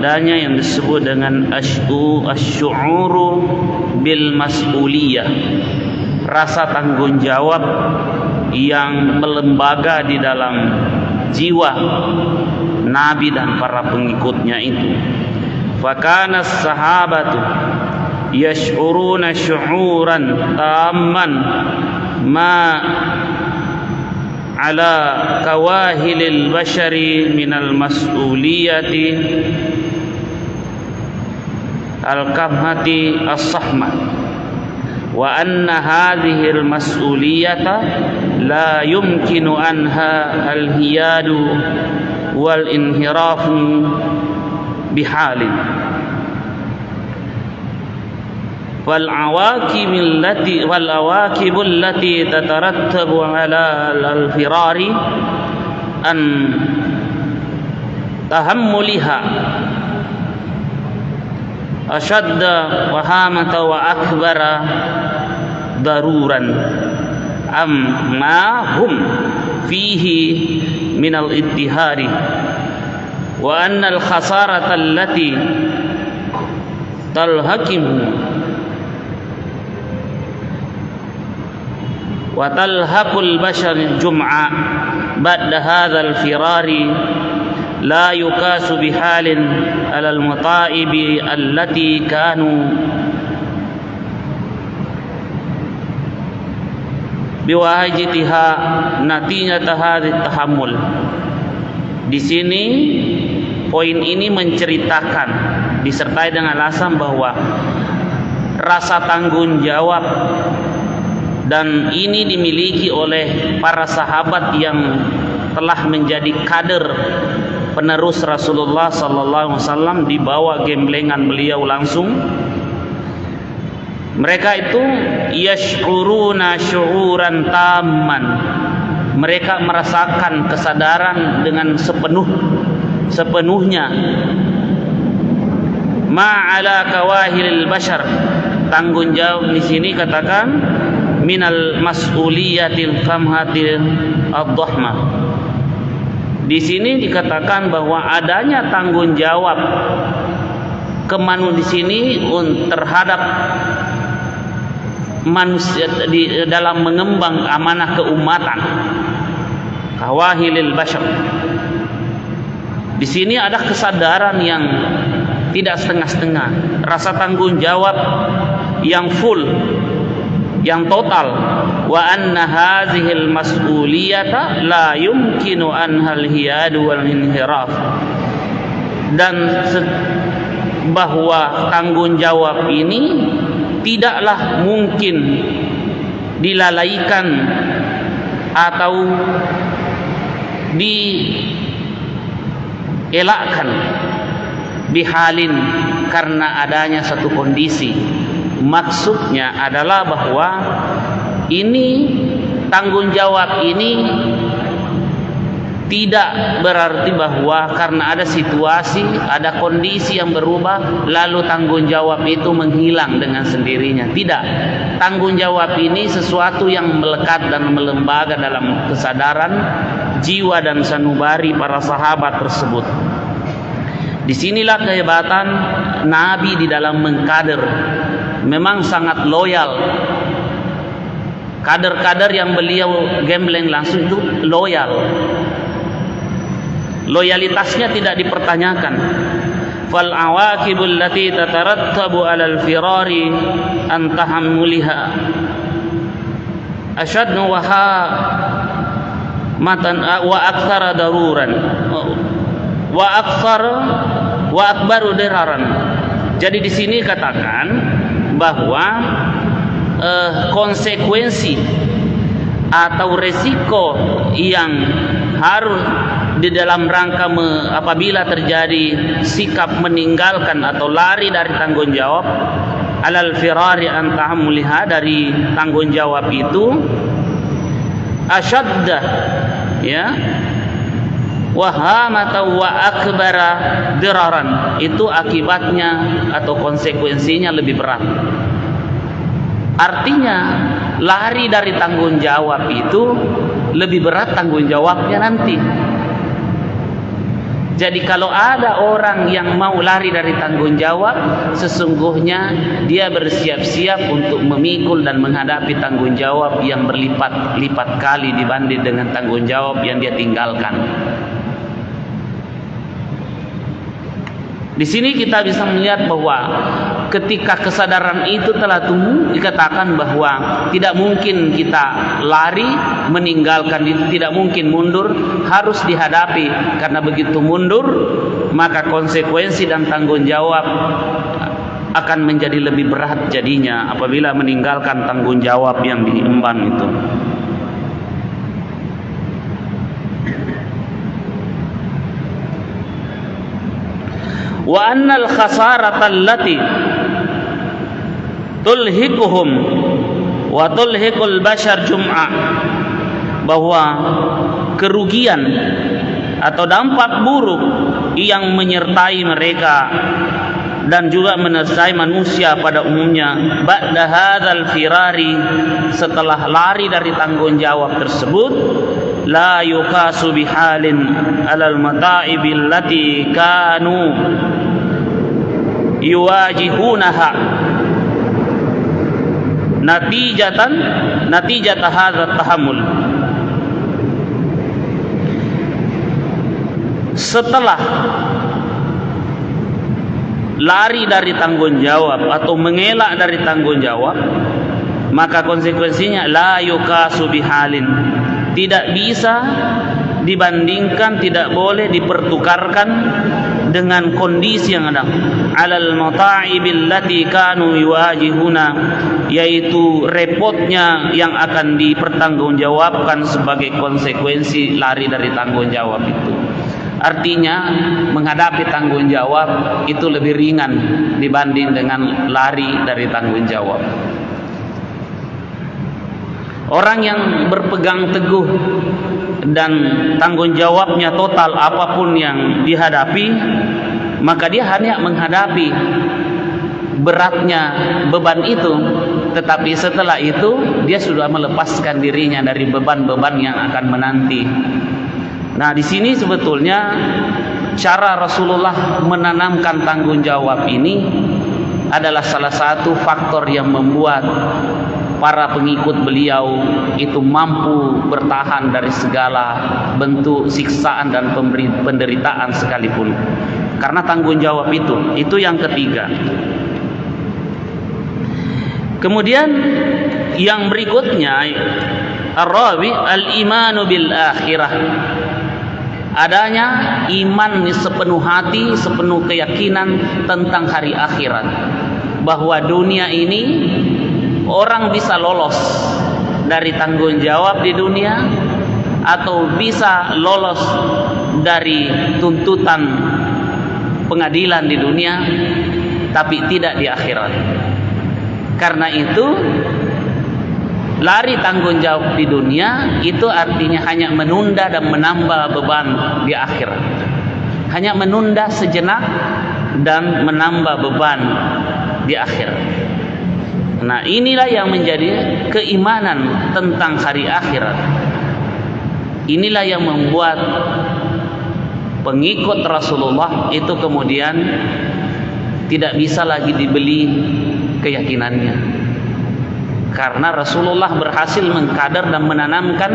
adanya yang disebut dengan asy'uru bil mas'uliyah, rasa tanggung jawab yang melembaga di dalam jiwa Nabi dan para pengikutnya itu. Fakana sahabatu yash'uruna syu'uran tamman ma ala kawahilil bashari minal mas'uliyati al-kamhati as-sahmah, wa anna hadhihi al-mas'uliyata la yumkinu anha al-hiyadu wal inhirafu bihalin wal awakibul lati tatarattabu ala al-firari an tahammuliha ashadda wahamata wa akbara daruran amma hum fihi minal ittihari wa anna al-khasarata allati talhaqimu wa talhaqul bashar jum'a ba'da hadzal firari la yukasu bihalin alal muta'ibi allati kanu biwahajitiha natijata hadhihi tahammul. Di sini poin ini menceritakan disertai dengan alasan bahwa rasa tanggung jawab dan ini dimiliki oleh para sahabat yang telah menjadi kader penerus Rasulullah sallallahu alaihi wasallam di bawah gemblengan beliau langsung. Mereka itu yash'uruna syu'uran tamman, mereka merasakan kesadaran dengan sepenuhnya ma'ala kawahilil bashar, tanggung jawab di sini katakan minal mas'uliyatil kamhatil ad-dhahmah. Di sini dikatakan bahwa adanya tanggung jawab kemanusiaan di sini terhadap manusia di dalam mengembang amanah keumatan, kawahilil bashar. Di sini ada kesadaran yang tidak setengah-setengah, rasa tanggung jawab yang full, yang total. Wa anna hazihil mas'uliyata la yumkinu anhal hiyadu wal inhiraf, dan bahwa tanggung jawab ini tidaklah mungkin dilalaikan atau dielakkan bihalin karena adanya satu kondisi. Maksudnya adalah bahwa ini tanggung jawab ini tidak berarti bahwa karena ada situasi, ada kondisi yang berubah lalu tanggung jawab itu menghilang dengan sendirinya. Tidak. Tanggung jawab ini sesuatu yang melekat dan melembaga dalam kesadaran jiwa dan sanubari para sahabat tersebut. Disinilah kehebatan Nabi di dalam mengkader. Memang sangat loyal. Kader-kader yang beliau gembleng langsung itu loyal. Loyalitasnya tidak dipertanyakan. Fal awaqibul lati tatarattabu 'alal firari an tahammuliha ashadnu matan wa aktsara daruran wa akbaru diraran. Jadi di sini katakan bahwa konsekuensi atau resiko yang harus di dalam rangka apabila terjadi sikap meninggalkan atau lari dari tanggung jawab, alal firari an tahammuliha, dari tanggung jawab itu, asyadda, ya, wahamata wa akbara diraran, itu akibatnya atau konsekuensinya lebih berat. Artinya lari dari tanggung jawab itu lebih berat tanggung jawabnya nanti. Jadi kalau ada orang yang mau lari dari tanggung jawab, sesungguhnya dia bersiap-siap untuk memikul dan menghadapi tanggung jawab yang berlipat-lipat kali dibanding dengan tanggung jawab yang dia tinggalkan. Di sini kita bisa melihat bahwa ketika kesadaran itu telah tumbuh, dikatakan bahwa tidak mungkin kita lari meninggalkan itu, tidak mungkin mundur, harus dihadapi. Karena begitu mundur, maka konsekuensi dan tanggung jawab akan menjadi lebih berat jadinya apabila meninggalkan tanggung jawab yang diemban itu. Wa annal khasarata allati tulhikuhum wa tulhikul bashar jum'a, bahwa kerugian atau dampak buruk yang menyertai mereka dan juga menyertai manusia pada umumnya ba'da hadzal firari, setelah lari dari tanggung jawab tersebut, la yukasu bihalin alal mata'ibil lati kanu yuwajihunaha natijata hadzal tahammul. Setelah lari dari tanggung jawab atau mengelak dari tanggung jawab, maka konsekuensinya la yukasu bihalin, tidak bisa dibandingkan, tidak boleh dipertukarkan dengan kondisi yang ada. Alal mata'ibil lati kanu yuwajihuna, yaitu repotnya yang akan dipertanggungjawabkan sebagai konsekuensi lari dari tanggung jawab itu. Artinya menghadapi tanggung jawab itu lebih ringan dibanding dengan lari dari tanggung jawab. Orang yang berpegang teguh dan tanggung jawabnya total apapun yang dihadapi, maka dia hanya menghadapi beratnya beban itu, tetapi setelah itu dia sudah melepaskan dirinya dari beban-beban yang akan menanti. Nah, di sini sebetulnya cara Rasulullah menanamkan tanggung jawab ini adalah salah satu faktor yang membuat para pengikut beliau itu mampu bertahan dari segala bentuk siksaan dan penderitaan sekalipun, karena tanggung jawab itu yang ketiga. Kemudian yang berikutnya, ar-rabi al-imanu bil akhirah, adanya iman sepenuh hati, sepenuh keyakinan tentang hari akhirat, bahwa dunia ini orang bisa lolos dari tanggung jawab di dunia atau bisa lolos dari tuntutan pengadilan di dunia, tapi tidak di akhirat. Karena itu lari tanggung jawab di dunia itu artinya hanya menunda dan menambah beban di akhirat, hanya menunda sejenak dan menambah beban di akhirat. Nah, inilah yang menjadi keimanan tentang hari akhirat. Inilah yang membuat pengikut Rasulullah itu kemudian tidak bisa lagi dibeli keyakinannya, karena Rasulullah berhasil mengkadar dan menanamkan,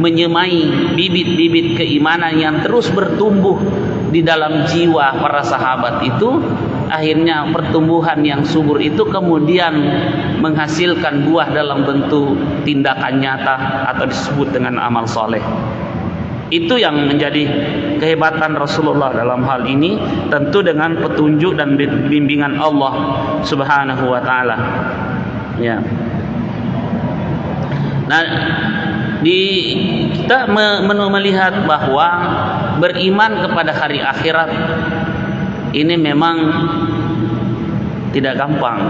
menyemai bibit-bibit keimanan yang terus bertumbuh di dalam jiwa para sahabat itu. Akhirnya pertumbuhan yang subur itu kemudian menghasilkan buah dalam bentuk tindakan nyata atau disebut dengan amal soleh. Itu yang menjadi kehebatan Rasulullah dalam hal ini, tentu dengan petunjuk dan bimbingan Allah Subhanahu wa taala. Ya. Nah, kita melihat bahwa beriman kepada hari akhirat ini memang tidak gampang,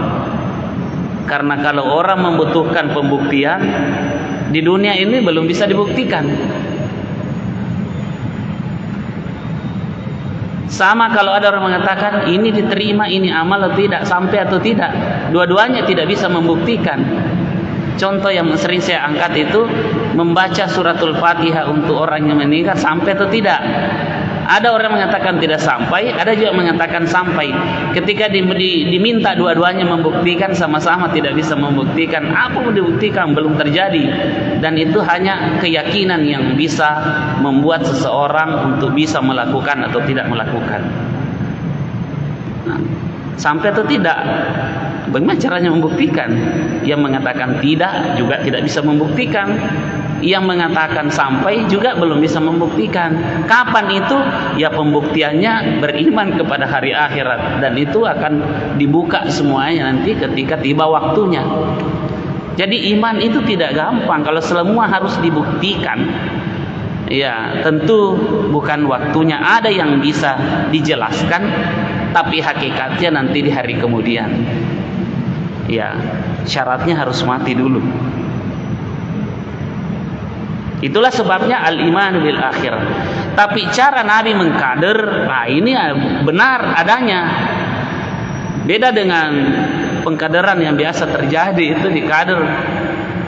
karena kalau orang membutuhkan pembuktian di dunia ini belum bisa dibuktikan. Sama kalau ada orang mengatakan ini diterima, ini amal atau tidak, sampai atau tidak, dua-duanya tidak bisa membuktikan. Contoh yang sering saya angkat itu membaca suratul Fatihah untuk orang yang meninggal, sampai atau tidak. Ada orang mengatakan tidak sampai, ada juga mengatakan sampai. Ketika diminta dua-duanya membuktikan, sama-sama tidak bisa membuktikan. Apa mau dibuktikan? Belum terjadi. Dan itu hanya keyakinan yang bisa membuat seseorang untuk bisa melakukan atau tidak melakukan. Nah, sampai atau tidak, bagaimana caranya membuktikan? Yang mengatakan tidak juga tidak bisa membuktikan. Yang mengatakan sampai juga belum bisa membuktikan. Kapan itu? Ya pembuktiannya beriman kepada hari akhirat, dan itu akan dibuka semuanya nanti ketika tiba waktunya. Jadi iman itu tidak gampang kalau semua harus dibuktikan. Ya, tentu bukan waktunya. Ada yang bisa dijelaskan, tapi hakikatnya nanti di hari kemudian. Ya, syaratnya harus mati dulu. Itulah sebabnya al-iman bil akhir. Tapi cara Nabi mengkader, nah ini benar adanya. Beda dengan pengkaderan yang biasa terjadi, itu dikader.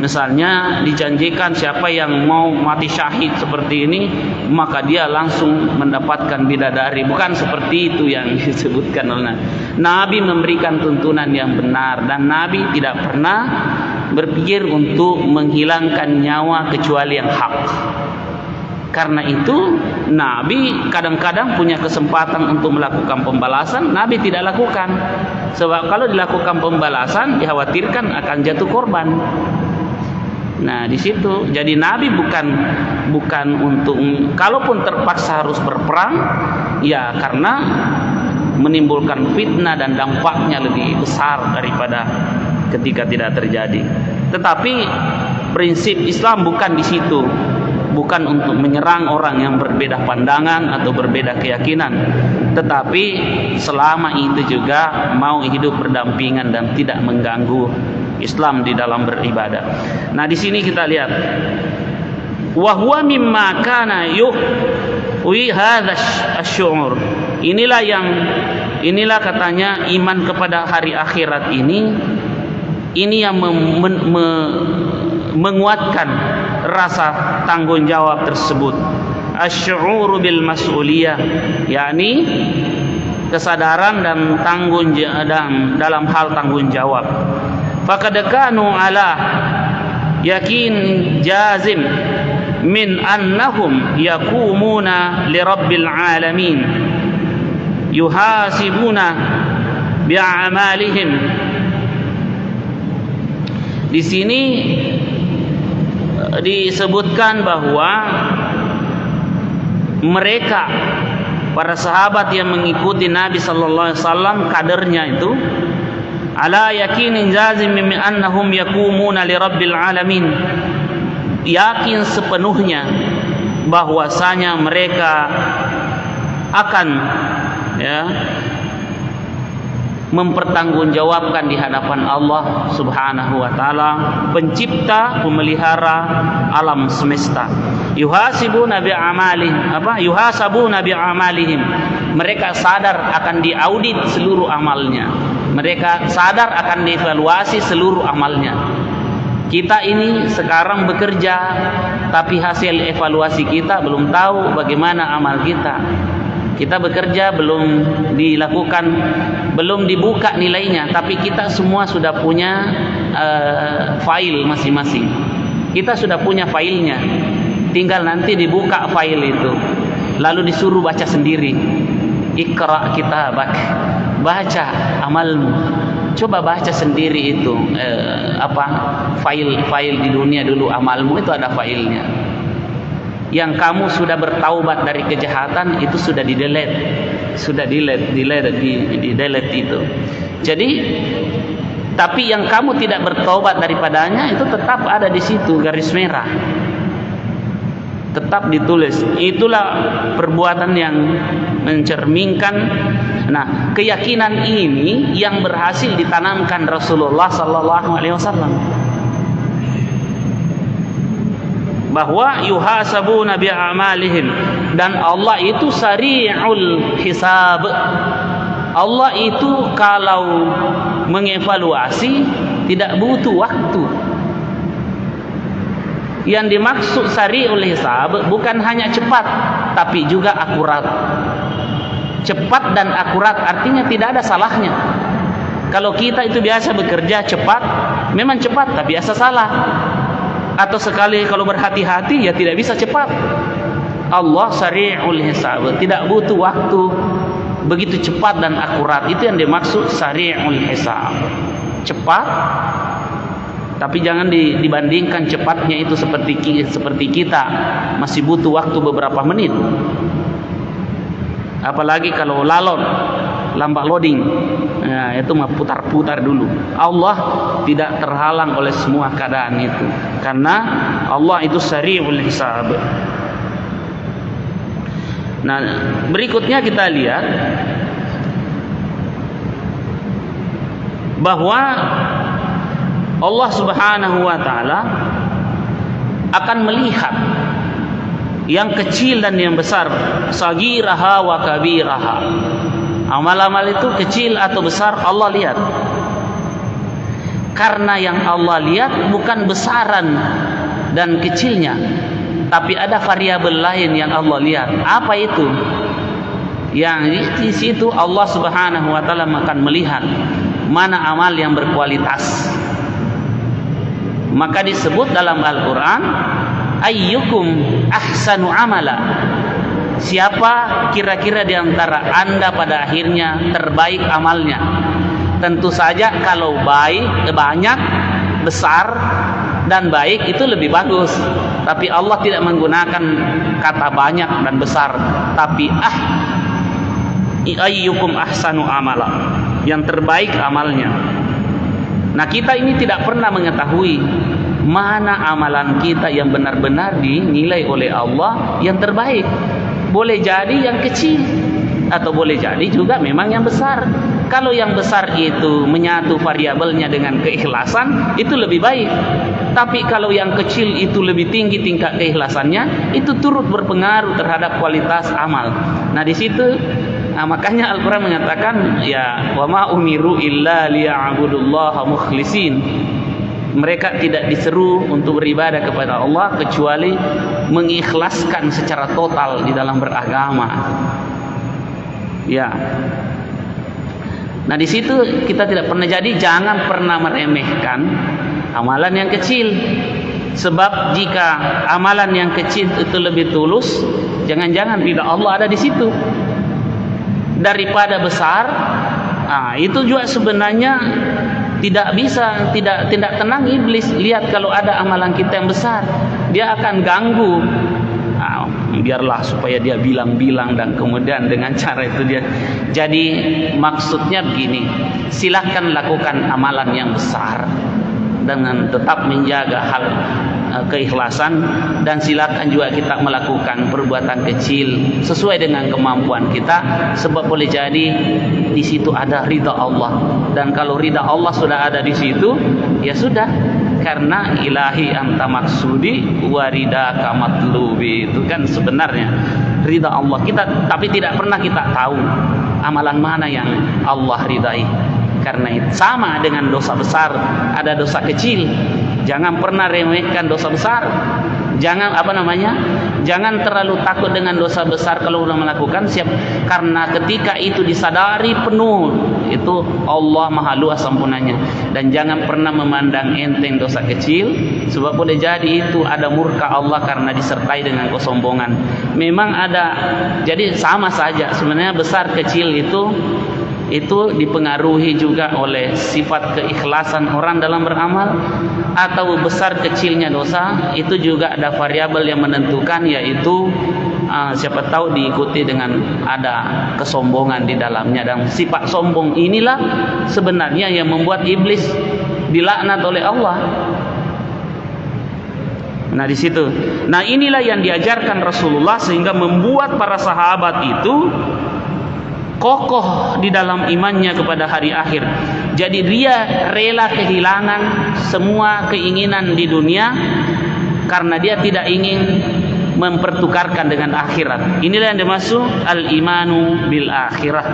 Misalnya dijanjikan siapa yang mau mati syahid seperti ini, maka dia langsung mendapatkan bidadari. Bukan seperti itu yang disebutkan oleh Nabi. Memberikan tuntunan yang benar, dan Nabi tidak pernah berpikir untuk menghilangkan nyawa kecuali yang hak. Karena itu Nabi kadang-kadang punya kesempatan untuk melakukan pembalasan, Nabi tidak lakukan. Sebab kalau dilakukan pembalasan dikhawatirkan akan jatuh korban. Nah, di situ jadi Nabi bukan untuk, kalaupun terpaksa harus berperang, ya karena menimbulkan fitnah dan dampaknya lebih besar daripada ketika tidak terjadi. Tetapi prinsip Islam bukan di situ, bukan untuk menyerang orang yang berbeda pandangan atau berbeda keyakinan, tetapi selama itu juga mau hidup berdampingan dan tidak mengganggu Islam di dalam beribadah. Nah, di sini kita lihat, wa huwa mimma kana yuhwi hadza asy-syu'ur. Inilah katanya iman kepada hari akhirat ini yang menguatkan rasa tanggung jawab tersebut. Asy-syu'uru bil mas'uliyah, yakni kesadaran dan dalam hal tanggung jawab. Faqad kanu ala yakin jazim min annahum yaqumuna li rabbil alamin yuhasibuna bi'amalihim. Di sini disebutkan bahwa mereka, para sahabat yang mengikuti Nabi sallallahu alaihi wasallam, kadernya itu ala yakinin jazim min annahum yaqumuna li rabbil alamin, yakin sepenuhnya bahwasanya mereka akan mempertanggungjawabkan di hadapan Allah Subhanahu wa taala, pencipta, pemelihara alam semesta. Yuhasibuna bi'amalihim. Mereka sadar akan diaudit seluruh amalnya. Mereka sadar akan dievaluasi seluruh amalnya. Kita ini sekarang bekerja, tapi hasil evaluasi kita belum tahu bagaimana amal kita. Kita bekerja belum dilakukan, belum dibuka nilainya, tapi kita semua sudah punya file masing-masing. Kita sudah punya filenya, tinggal nanti dibuka file itu, lalu disuruh baca sendiri. Iqra kitabak, baca amalmu. Coba baca sendiri itu file di dunia dulu, amalmu itu ada filenya. Yang kamu sudah bertaubat dari kejahatan itu sudah di-delete itu. Jadi, tapi yang kamu tidak bertaubat daripadanya itu tetap ada di situ, garis merah. Tetap ditulis. Itulah perbuatan yang mencerminkan. Nah, keyakinan ini yang berhasil ditanamkan Rasulullah sallallahu alaihi wasallam, bahwa yuhasabuna bi'amalihim, dan Allah itu sari'ul hisab. Allah itu kalau mengevaluasi tidak butuh waktu. Yang dimaksud sari'ul hisab bukan hanya cepat, tapi juga akurat. Cepat dan akurat artinya tidak ada salahnya. Kalau kita itu biasa bekerja cepat, memang cepat tapi biasa salah. Atau sekali kalau berhati-hati ya tidak bisa cepat. Allah sari'ul hisab, tidak butuh waktu, begitu cepat dan akurat. Itu yang dimaksud sari'ul hisab. Cepat, tapi jangan dibandingkan cepatnya itu seperti kita masih butuh waktu beberapa menit. Apalagi kalau lambat loading, nah, itu mah putar-putar dulu. Allah tidak terhalang oleh semua keadaan itu, karena Allah itu sari'ul hisab. Nah, berikutnya kita lihat bahwa Allah Subhanahu wa taala akan melihat yang kecil dan yang besar, sagiraha wa kabiraha. Amal-amal itu kecil atau besar Allah lihat. Karena yang Allah lihat bukan besaran dan kecilnya, tapi ada variabel lain yang Allah lihat. Apa itu? Yang di situ Allah Subhanahu wa taala akan melihat mana amal yang berkualitas. Maka disebut dalam Al-Qur'an, ayyukum ahsanu amala. Siapa kira-kira di antara Anda pada akhirnya terbaik amalnya? Tentu saja kalau baik, banyak, besar dan baik itu lebih bagus. Tapi Allah tidak menggunakan kata banyak dan besar, tapi ayyukum ahsanu amala, yang terbaik amalnya. Nah, kita ini tidak pernah mengetahui mana amalan kita yang benar-benar dinilai oleh Allah yang terbaik. Boleh jadi yang kecil, atau boleh jadi juga memang yang besar. Kalau yang besar itu menyatu variabelnya dengan keikhlasan, itu lebih baik. Tapi kalau yang kecil itu lebih tinggi tingkat keikhlasannya, itu turut berpengaruh terhadap kualitas amal. Nah, di situ makanya Al-Quran mengatakan, ya wa ma umiru illa liya'budullaha mukhlisin. Mereka tidak diseru untuk beribadah kepada Allah kecuali mengikhlaskan secara total di dalam beragama. Ya. Nah, di situ kita tidak pernah, jadi jangan pernah meremehkan amalan yang kecil. Sebab jika amalan yang kecil itu lebih tulus, jangan-jangan tidak Allah ada di situ daripada besar. Itu juga sebenarnya tidak bisa, tidak tenang iblis. Lihat kalau ada amalan kita yang besar, dia akan ganggu. Biarlah supaya dia bilang-bilang, dan kemudian dengan cara itu dia. Jadi maksudnya begini, silakan lakukan amalan yang besar dengan tetap menjaga hal keikhlasan, dan silakan juga kita melakukan perbuatan kecil sesuai dengan kemampuan kita, sebab boleh jadi di situ ada ridha Allah. Dan kalau ridha Allah sudah ada di situ, ya sudah, karena ilahi anta maksudi wa ridaka matlubi. Itu kan sebenarnya ridha Allah kita, tapi tidak pernah kita tahu amalan mana yang Allah ridai. Karena itu sama dengan dosa besar, ada dosa kecil. Jangan pernah remehkan dosa besar. Jangan jangan terlalu takut dengan dosa besar kalau sudah melakukan, karena ketika itu disadari penuh, itu Allah maha luas ampunannya. Dan jangan pernah memandang enteng dosa kecil, sebab boleh jadi itu ada murka Allah karena disertai dengan kesombongan. Memang ada, jadi sama saja sebenarnya besar kecil itu dipengaruhi juga oleh sifat keikhlasan orang dalam beramal, atau besar kecilnya dosa itu juga ada variabel yang menentukan, yaitu siapa tahu diikuti dengan ada kesombongan di dalamnya. Dan sifat sombong inilah sebenarnya yang membuat iblis dilaknat oleh Allah. Nah, di situ. Nah, inilah yang diajarkan Rasulullah sehingga membuat para sahabat itu kokoh di dalam imannya kepada hari akhir. Jadi dia rela kehilangan semua keinginan di dunia karena dia tidak ingin mempertukarkan dengan akhirat. Inilah yang dimaksud al-imanu bil akhirah.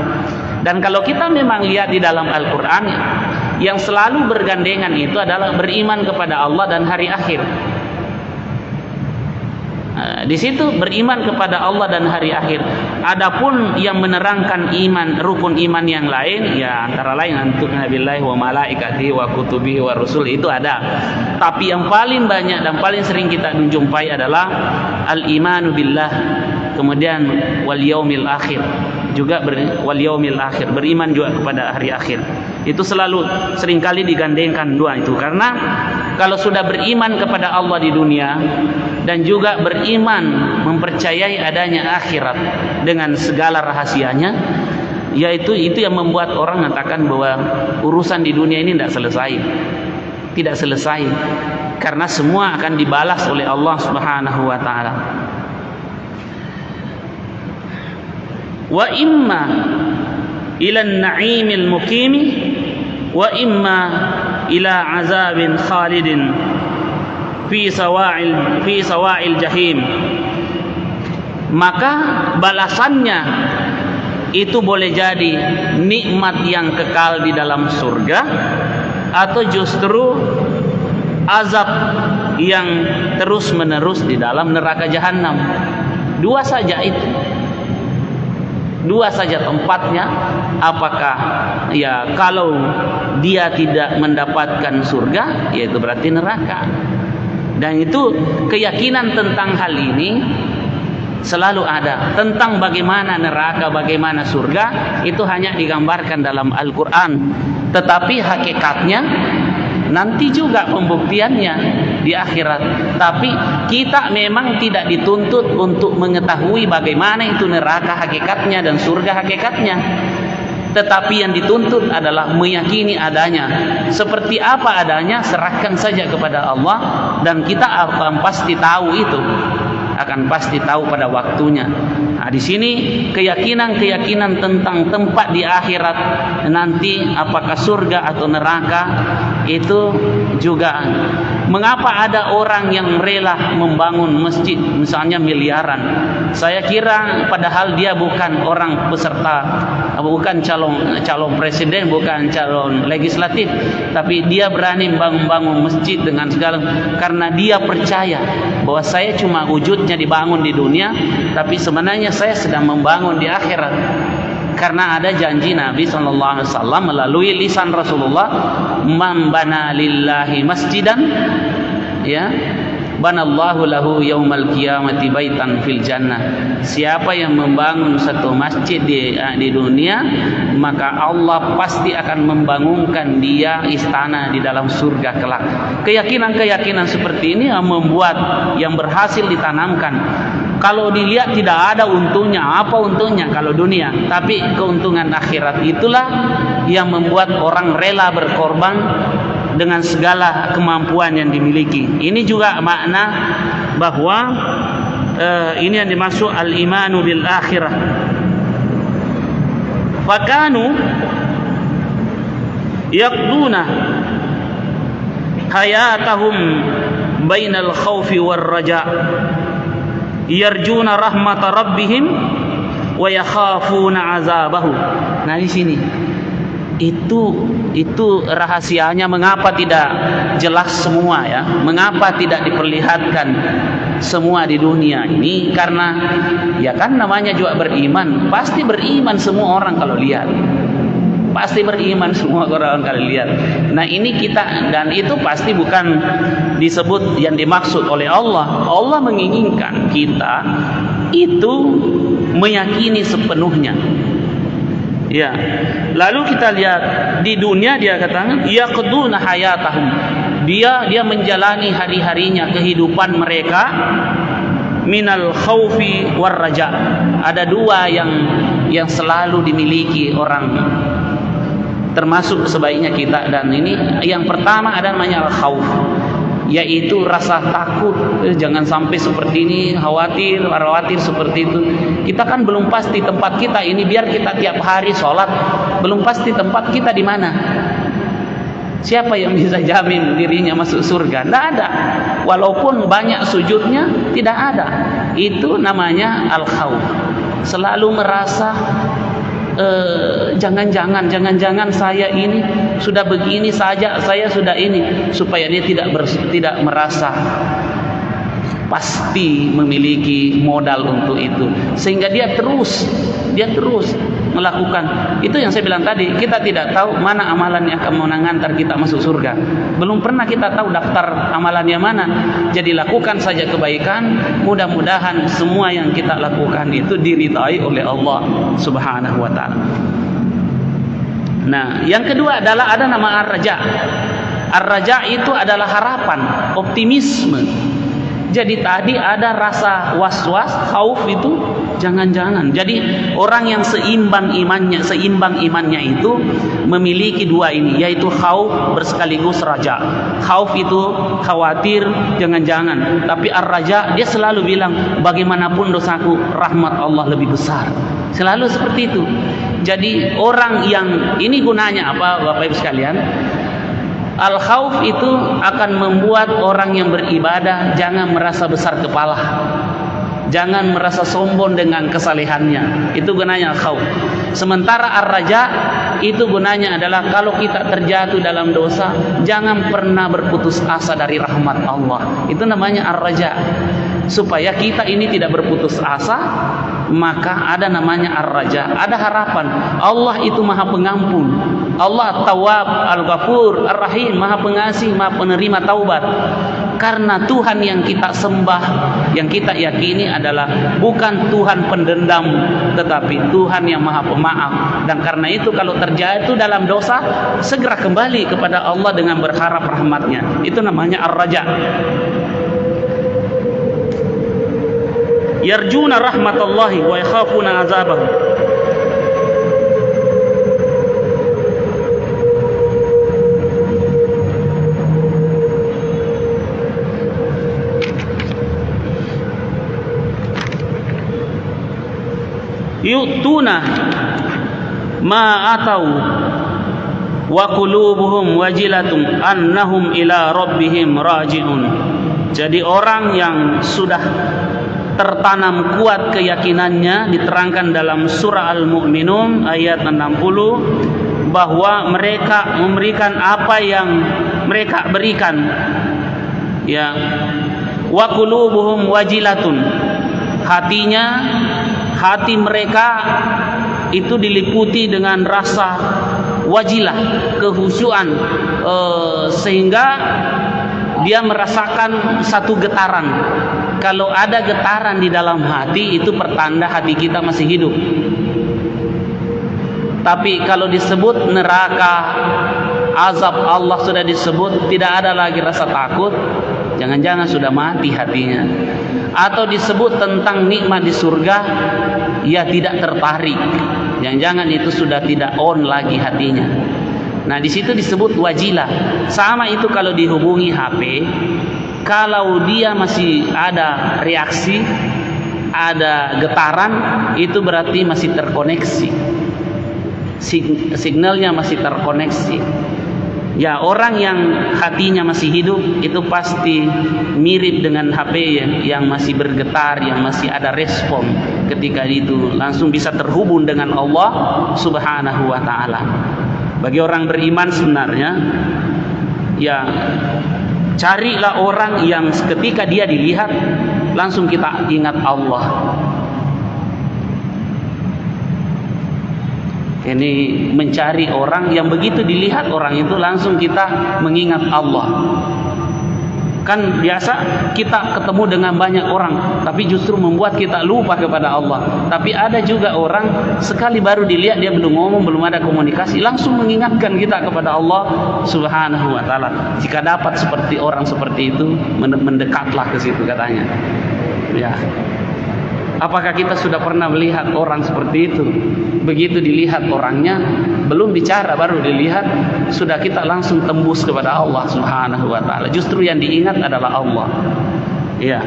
Dan kalau kita memang lihat di dalam Al-Quran, yang selalu bergandengan itu adalah beriman kepada Allah dan hari akhir. Di situ beriman kepada Allah dan hari akhir. Adapun yang menerangkan iman, rukun iman yang lain, ya antara lain antu'mina billahi wa malaikatihi wa kutubihi wa rusul, itu ada. Tapi yang paling banyak dan paling sering kita jumpai adalah al-imanu billah, kemudian wal yaumil akhir, juga wal yaumil akhir, beriman juga kepada hari akhir. Itu selalu seringkali digandengkan dua itu, karena kalau sudah beriman kepada Allah di dunia dan juga beriman mempercayai adanya akhirat dengan segala rahasianya, yaitu itu yang membuat orang mengatakan bahwa urusan di dunia ini tidak selesai, karena semua akan dibalas oleh Allah Subhanahu wa taala. Wa imma ila an-na'imil muqimi wa imma ila azabin khalidin fi sawa'il jahim. Maka balasannya itu boleh jadi nikmat yang kekal di dalam surga, atau justru azab yang terus menerus di dalam neraka jahanam. Dua saja itu, dua saja tempatnya. Apakah ya kalau dia tidak mendapatkan surga, yaitu berarti neraka. Dan itu keyakinan tentang hal ini selalu ada. Tentang bagaimana neraka, bagaimana surga, itu hanya digambarkan dalam Al-Quran. Tetapi hakikatnya nanti juga pembuktiannya di akhirat. Tapi kita memang tidak dituntut untuk mengetahui bagaimana itu neraka hakikatnya dan surga hakikatnya. Tetapi yang dituntut adalah meyakini adanya. Seperti apa adanya, serahkan saja kepada Allah, dan kita akan pasti tahu itu, akan pasti tahu pada waktunya. Nah, di sini keyakinan tentang tempat di akhirat nanti, apakah surga atau neraka, itu juga. Mengapa ada orang yang rela membangun masjid misalnya miliaran? Saya kira padahal dia bukan orang peserta, bukan calon presiden, bukan calon legislatif, tapi dia berani membangun masjid dengan segala, karena dia percaya bahwa saya cuma wujudnya dibangun di dunia, tapi sebenarnya saya sedang membangun di akhirat. Karena ada janji Nabi SAW melalui lisan Rasulullah, man bana lillahi masjidan, ya, banallahu lahu yaumal qiyamati baitan fil jannah. Siapa yang membangun satu masjid di dunia, maka Allah pasti akan membangunkan dia istana di dalam surga kelak. Keyakinan seperti ini yang membuat yang berhasil ditanamkan. Kalau dilihat tidak ada untungnya, apa untungnya kalau dunia? Tapi keuntungan akhirat itulah yang membuat orang rela berkorban dengan segala kemampuan yang dimiliki. Ini juga makna bahwa ini yang dimaksud al-imanu bil akhirah. Fakanu yaqduna hayatahum bainal khawfi war raja, yarjuna rahmata rabbihim wa yakhafuna azabahu. Nah, di sini itu rahasianya mengapa tidak jelas semua, ya, mengapa tidak diperlihatkan semua di dunia ini. Karena ya kan namanya juga beriman, pasti beriman semua orang kalau lihat, pasti beriman semua orang kalau lihat. Nah, ini kita, dan itu pasti bukan disebut yang dimaksud oleh Allah. Allah menginginkan kita itu meyakini sepenuhnya. Ya, lalu kita lihat di dunia, dia katakan yaqduna hayatahum, dia menjalani hari-harinya, kehidupan mereka, minal khaufi war raja. Ada dua yang selalu dimiliki orang, termasuk sebaiknya kita. Dan ini yang pertama ada namanya al-khauf, yaitu rasa takut, jangan sampai seperti ini, khawatir seperti itu. Kita kan belum pasti tempat kita ini, biar kita tiap hari sholat, belum pasti tempat kita di mana. Siapa yang bisa jamin dirinya masuk surga? Tidak ada. Walaupun banyak sujudnya, tidak ada. Itu namanya al-khauf. Selalu merasa jangan-jangan saya ini sudah begini saja, saya sudah ini, supaya dia tidak merasa pasti memiliki modal untuk itu, sehingga dia terus melakukan. Itu yang saya bilang tadi, kita tidak tahu mana amalan yang akan mengantar kita masuk surga. Belum pernah kita tahu daftar amalannya mana. Jadi lakukan saja kebaikan, mudah-mudahan semua yang kita lakukan itu diridhai oleh Allah Subhanahu wa taala. Nah, yang kedua adalah ada nama ar-raja. Ar-raja itu adalah harapan, optimisme. Jadi tadi ada rasa was-was, khauf itu jangan-jangan. Jadi orang yang seimbang imannya itu memiliki dua ini, yaitu khauf bersekaligus raja. Khauf itu khawatir, jangan-jangan. Tapi ar-raja dia selalu bilang, bagaimanapun dosaku, rahmat Allah lebih besar. Selalu seperti itu. Jadi orang yang ini gunanya apa, Bapak Ibu sekalian? Al-khauf itu akan membuat orang yang beribadah jangan merasa besar kepala, jangan merasa sombong dengan kesalehannya. Itu gunanya al-khauf. Sementara ar-raja itu gunanya adalah kalau kita terjatuh dalam dosa, jangan pernah berputus asa dari rahmat Allah. Itu namanya ar-raja. Supaya kita ini tidak berputus asa, maka ada namanya ar-raja, ada harapan. Allah itu Maha Pengampun. Allah Tawwab, Al-Ghafur, Ar-Rahim, Maha Pengasih, Maha Penerima taubat. Karena Tuhan yang kita sembah, yang kita yakini adalah bukan Tuhan pendendam, tetapi Tuhan yang Maha Pemaaf. Dan karena itu kalau terjatuh dalam dosa, segera kembali kepada Allah dengan berharap rahmatnya. Itu namanya ar-raja. Yarjuna rahmatallahi wa yakhafuna azabahu. Yu'tuna ma atau wa qulubuhum wajilatun annahum ila rabbihim raji'un. Jadi orang yang sudah tertanam kuat keyakinannya, diterangkan dalam surah Al-Mu'minun ayat 60, bahwa mereka memberikan apa yang mereka berikan, ya, wa qulubuhum wajilatun, hati mereka itu diliputi dengan rasa wajilah, kehusyuan, sehingga dia merasakan satu getaran. Kalau ada getaran di dalam hati, itu pertanda hati kita masih hidup. Tapi kalau disebut neraka, azab Allah sudah disebut, tidak ada lagi rasa takut, jangan-jangan sudah mati hatinya. Atau disebut tentang nikmat di surga, ya tidak tertarik, jangan-jangan itu sudah tidak on lagi hatinya. Nah, di situ disebut wajilah. Sama itu kalau dihubungi HP, kalau dia masih ada reaksi, ada getaran, itu berarti masih terkoneksi, signalnya masih terkoneksi. Ya, orang yang hatinya masih hidup itu pasti mirip dengan HP yang masih bergetar, yang masih ada respon. Ketika itu langsung bisa terhubung dengan Allah Subhanahu wa ta'ala. Bagi orang beriman sebenarnya, ya, carilah orang yang ketika dia dilihat langsung kita ingat Allah. Ini mencari orang yang begitu dilihat orang itu langsung kita mengingat Allah. Kan biasa kita ketemu dengan banyak orang, tapi justru membuat kita lupa kepada Allah. Tapi ada juga orang sekali baru dilihat, dia belum ngomong, belum ada komunikasi, langsung mengingatkan kita kepada Allah Subhanahu wa ta'ala. Jika dapat seperti orang seperti itu, mendekatlah ke situ katanya. Ya. Apakah kita sudah pernah melihat orang seperti itu? Begitu dilihat orangnya, belum bicara baru dilihat, sudah kita langsung tembus kepada Allah Subhanahu wa ta'ala. Justru yang diingat adalah Allah. Ya.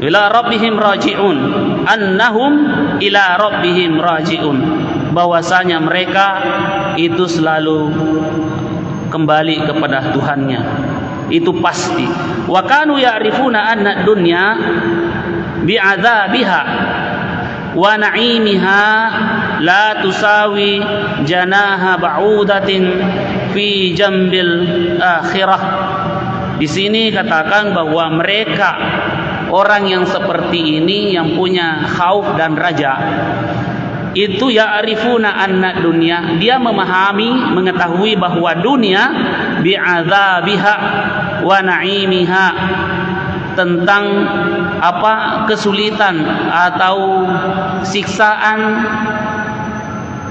Ila rabbihim raji'un, annahum ila rabbihim raji'un, bahwasanya mereka itu selalu kembali kepada Tuhannya. Itu pasti. Wa kanu ya'rifuna anna dunya bi'adzabiha wa na'imiha la tusawi janaha ba'udatin fi jambil akhirah. Di sini katakan bahwa mereka orang yang seperti ini yang punya khauf dan raja itu ya'rifuna anna dunya, dia memahami, mengetahui bahwa dunia bi'adzabiha wa na'imiha, tentang apa kesulitan atau siksaan,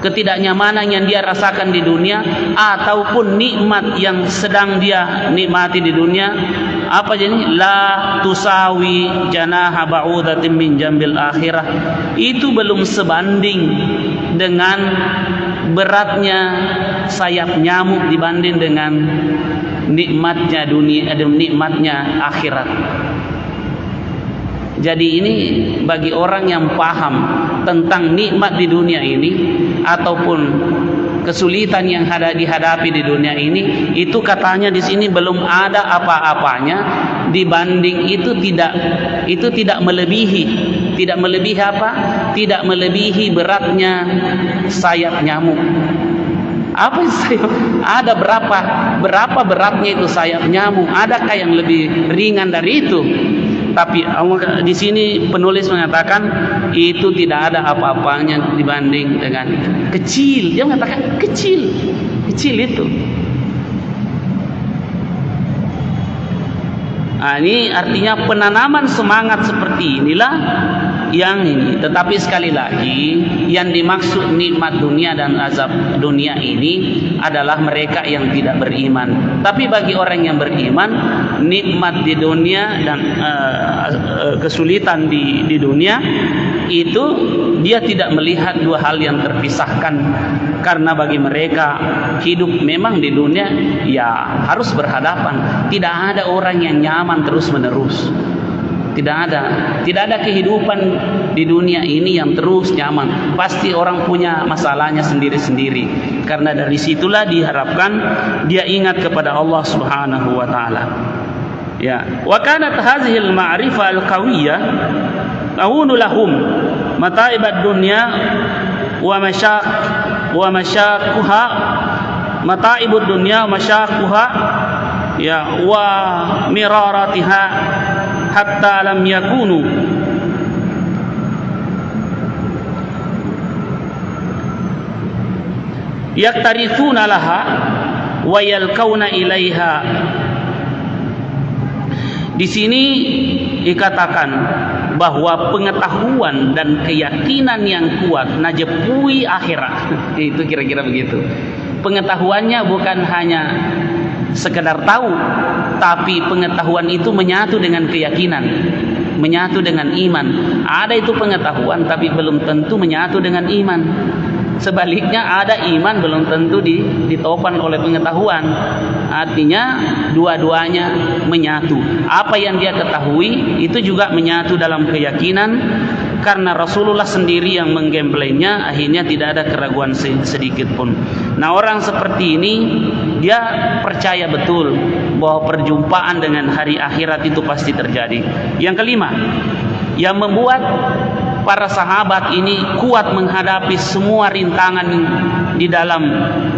ketidaknyamanan yang dia rasakan di dunia ataupun nikmat yang sedang dia nikmati di dunia. Apa jadi la tusawi janaha ba'udatin min jambil akhirah, itu belum sebanding dengan beratnya sayap nyamuk dibanding dengan nikmatnya dunia dan nikmatnya akhirat. Jadi ini bagi orang yang paham tentang nikmat di dunia ini ataupun kesulitan yang dihadapi di dunia ini, itu katanya di sini belum ada apa-apanya dibanding itu, tidak melebihi apa? Tidak melebihi beratnya sayap nyamuk. Apa sayap? Ada berapa beratnya itu sayap nyamuk? Adakah yang lebih ringan dari itu? Tapi di sini penulis mengatakan itu tidak ada apa-apanya dibanding dengan kecil. Dia mengatakan kecil itu. Nah, ini artinya penanaman semangat seperti inilah yang ini. Tetapi sekali lagi yang dimaksud nikmat dunia dan azab dunia ini adalah mereka yang tidak beriman. Tapi bagi orang yang beriman, nikmat di dunia dan kesulitan di dunia itu dia tidak melihat dua hal yang terpisahkan. Karena bagi mereka hidup memang di dunia ya harus berhadapan. Tidak ada orang yang nyaman terus menerus. Tidak ada kehidupan di dunia ini yang terus nyaman. Pasti orang punya masalahnya sendiri-sendiri. Karena dari situlah diharapkan dia ingat kepada Allah Subhanahu wa taala. Ya, wa kanat hadhihi al-ma'rifah al-qawiyyah ta'unu lahum mata'ib ad-dunya wa masyaquha, mata'ib ad-dunya wa masyaquha ya wa miraratiha hatta lam yakunu yaktarithuna laha wa yalqauna ilaiha. Di sini dikatakan bahwa pengetahuan dan keyakinan yang kuat najepui akhirat. Itu kira-kira begitu. Pengetahuannya bukan hanya sekedar tahu, tapi pengetahuan itu menyatu dengan keyakinan, menyatu dengan iman. Ada itu pengetahuan tapi belum tentu menyatu dengan iman. Sebaliknya ada iman belum tentu ditopan oleh pengetahuan. Artinya dua-duanya menyatu. Apa yang dia ketahui itu juga menyatu dalam keyakinan. Karena Rasulullah sendiri yang menggemblengnya, akhirnya tidak ada keraguan sedikit pun. Nah, orang seperti ini dia percaya betul bahwa perjumpaan dengan hari akhirat itu pasti terjadi. Yang kelima, yang membuat para sahabat ini kuat menghadapi semua rintangan di dalam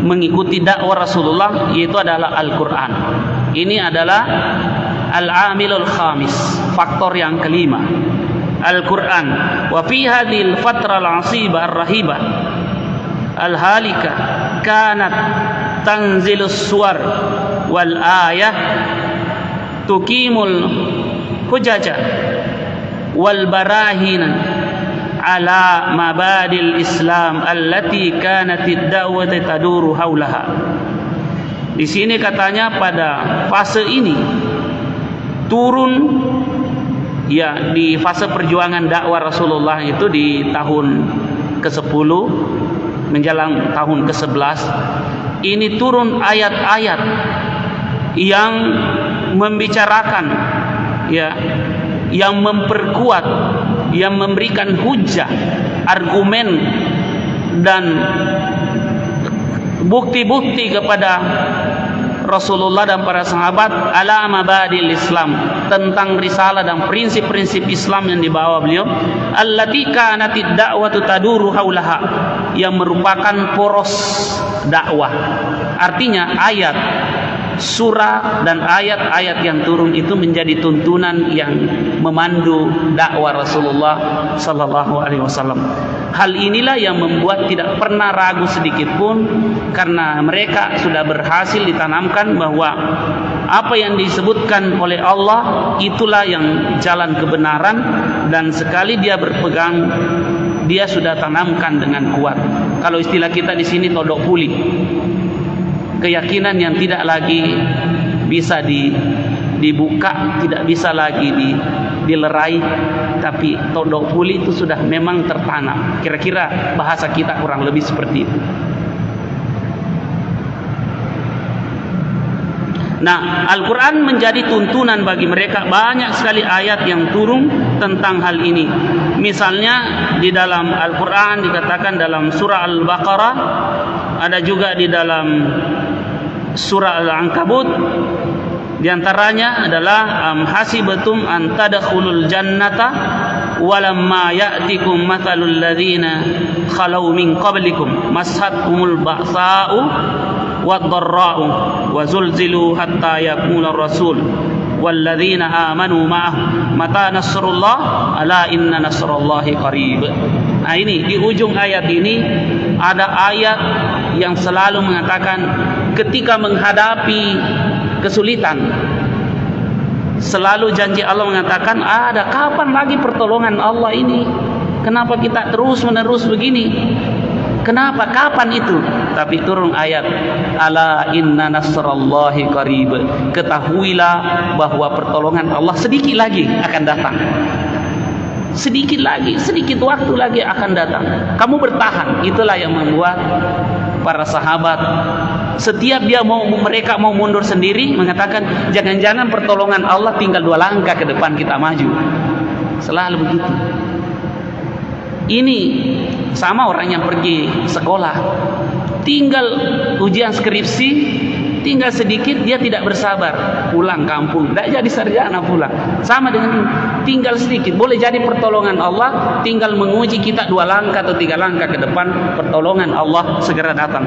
mengikuti dakwah Rasulullah, yaitu adalah Al-Quran. Ini adalah al-amilul khamis, faktor yang kelima, Al-Quran. Wa fi hadhil fatra al-'asiba ar-rahiba al-halika kanat tanzilus suwar wal ayah tuqimul hujaja wal barahina ala mabadil Islam allati kanat ad-da'wah taduru haulaha. Di sini katanya pada fase ini turun ya, di fase perjuangan dakwah Rasulullah itu di tahun ke-10 menjelang tahun ke-11 ini turun ayat-ayat yang membicarakan ya, yang memperkuat, yang memberikan hujah, argumen dan bukti-bukti kepada Rasulullah dan para sahabat ala mabadil Islam, tentang risalah dan prinsip-prinsip Islam yang dibawa beliau, allati kanatid da'watu taduru haulaha, yang merupakan poros dakwah. Artinya ayat, surah dan ayat-ayat yang turun itu menjadi tuntunan yang memandu dakwah Rasulullah sallallahu alaihi wasallam. Hal inilah yang membuat tidak pernah ragu sedikit pun, karena mereka sudah berhasil ditanamkan bahwa apa yang disebutkan oleh Allah itulah yang jalan kebenaran, dan sekali dia berpegang, dia sudah tanamkan dengan kuat. Kalau istilah kita di sini todok puli, keyakinan yang tidak lagi bisa dibuka, tidak bisa lagi dilerai, tapi todok puli itu sudah memang tertanam. Kira-kira bahasa kita kurang lebih seperti itu. Nah, Al-Quran menjadi tuntunan bagi mereka. Banyak sekali ayat yang turun tentang hal ini. Misalnya di dalam Al-Quran dikatakan dalam surah Al-Baqarah, ada juga di dalam surah Al-Ankabut. Di antaranya adalah hasibatum an tadkhulul jannata walamma ya'tikum mathalul ladzina khalau min qablikum mashatkumul ba'sa'u wad-dharra'u wa zulzilu hatta yaqula ar-rasul walladzina amanu ma'ahu mata nasrullah ala inna nasrallahi qarib. Nah, ini di ujung ayat ini ada ayat yang selalu mengatakan ketika menghadapi kesulitan, selalu janji Allah mengatakan, ada kapan lagi pertolongan Allah ini? Kenapa kita terus menerus begini? Kenapa? Kapan itu? Tapi turun ayat, ala inna nasrallahi qarib. Ketahuilah bahwa pertolongan Allah sedikit lagi akan datang. Sedikit lagi, sedikit waktu lagi akan datang. Kamu bertahan. Itulah yang membuat para sahabat, setiap mereka mau mundur sendiri, mengatakan jangan-jangan pertolongan Allah tinggal 2 langkah ke depan kita maju. Selalu begitu. Ini sama orang yang pergi sekolah, tinggal ujian skripsi, tinggal sedikit dia tidak bersabar pulang kampung, tidak jadi sarjana pulang. Sama dengan ini, tinggal sedikit boleh jadi pertolongan Allah, tinggal menguji kita 2 langkah atau 3 langkah ke depan, pertolongan Allah segera datang.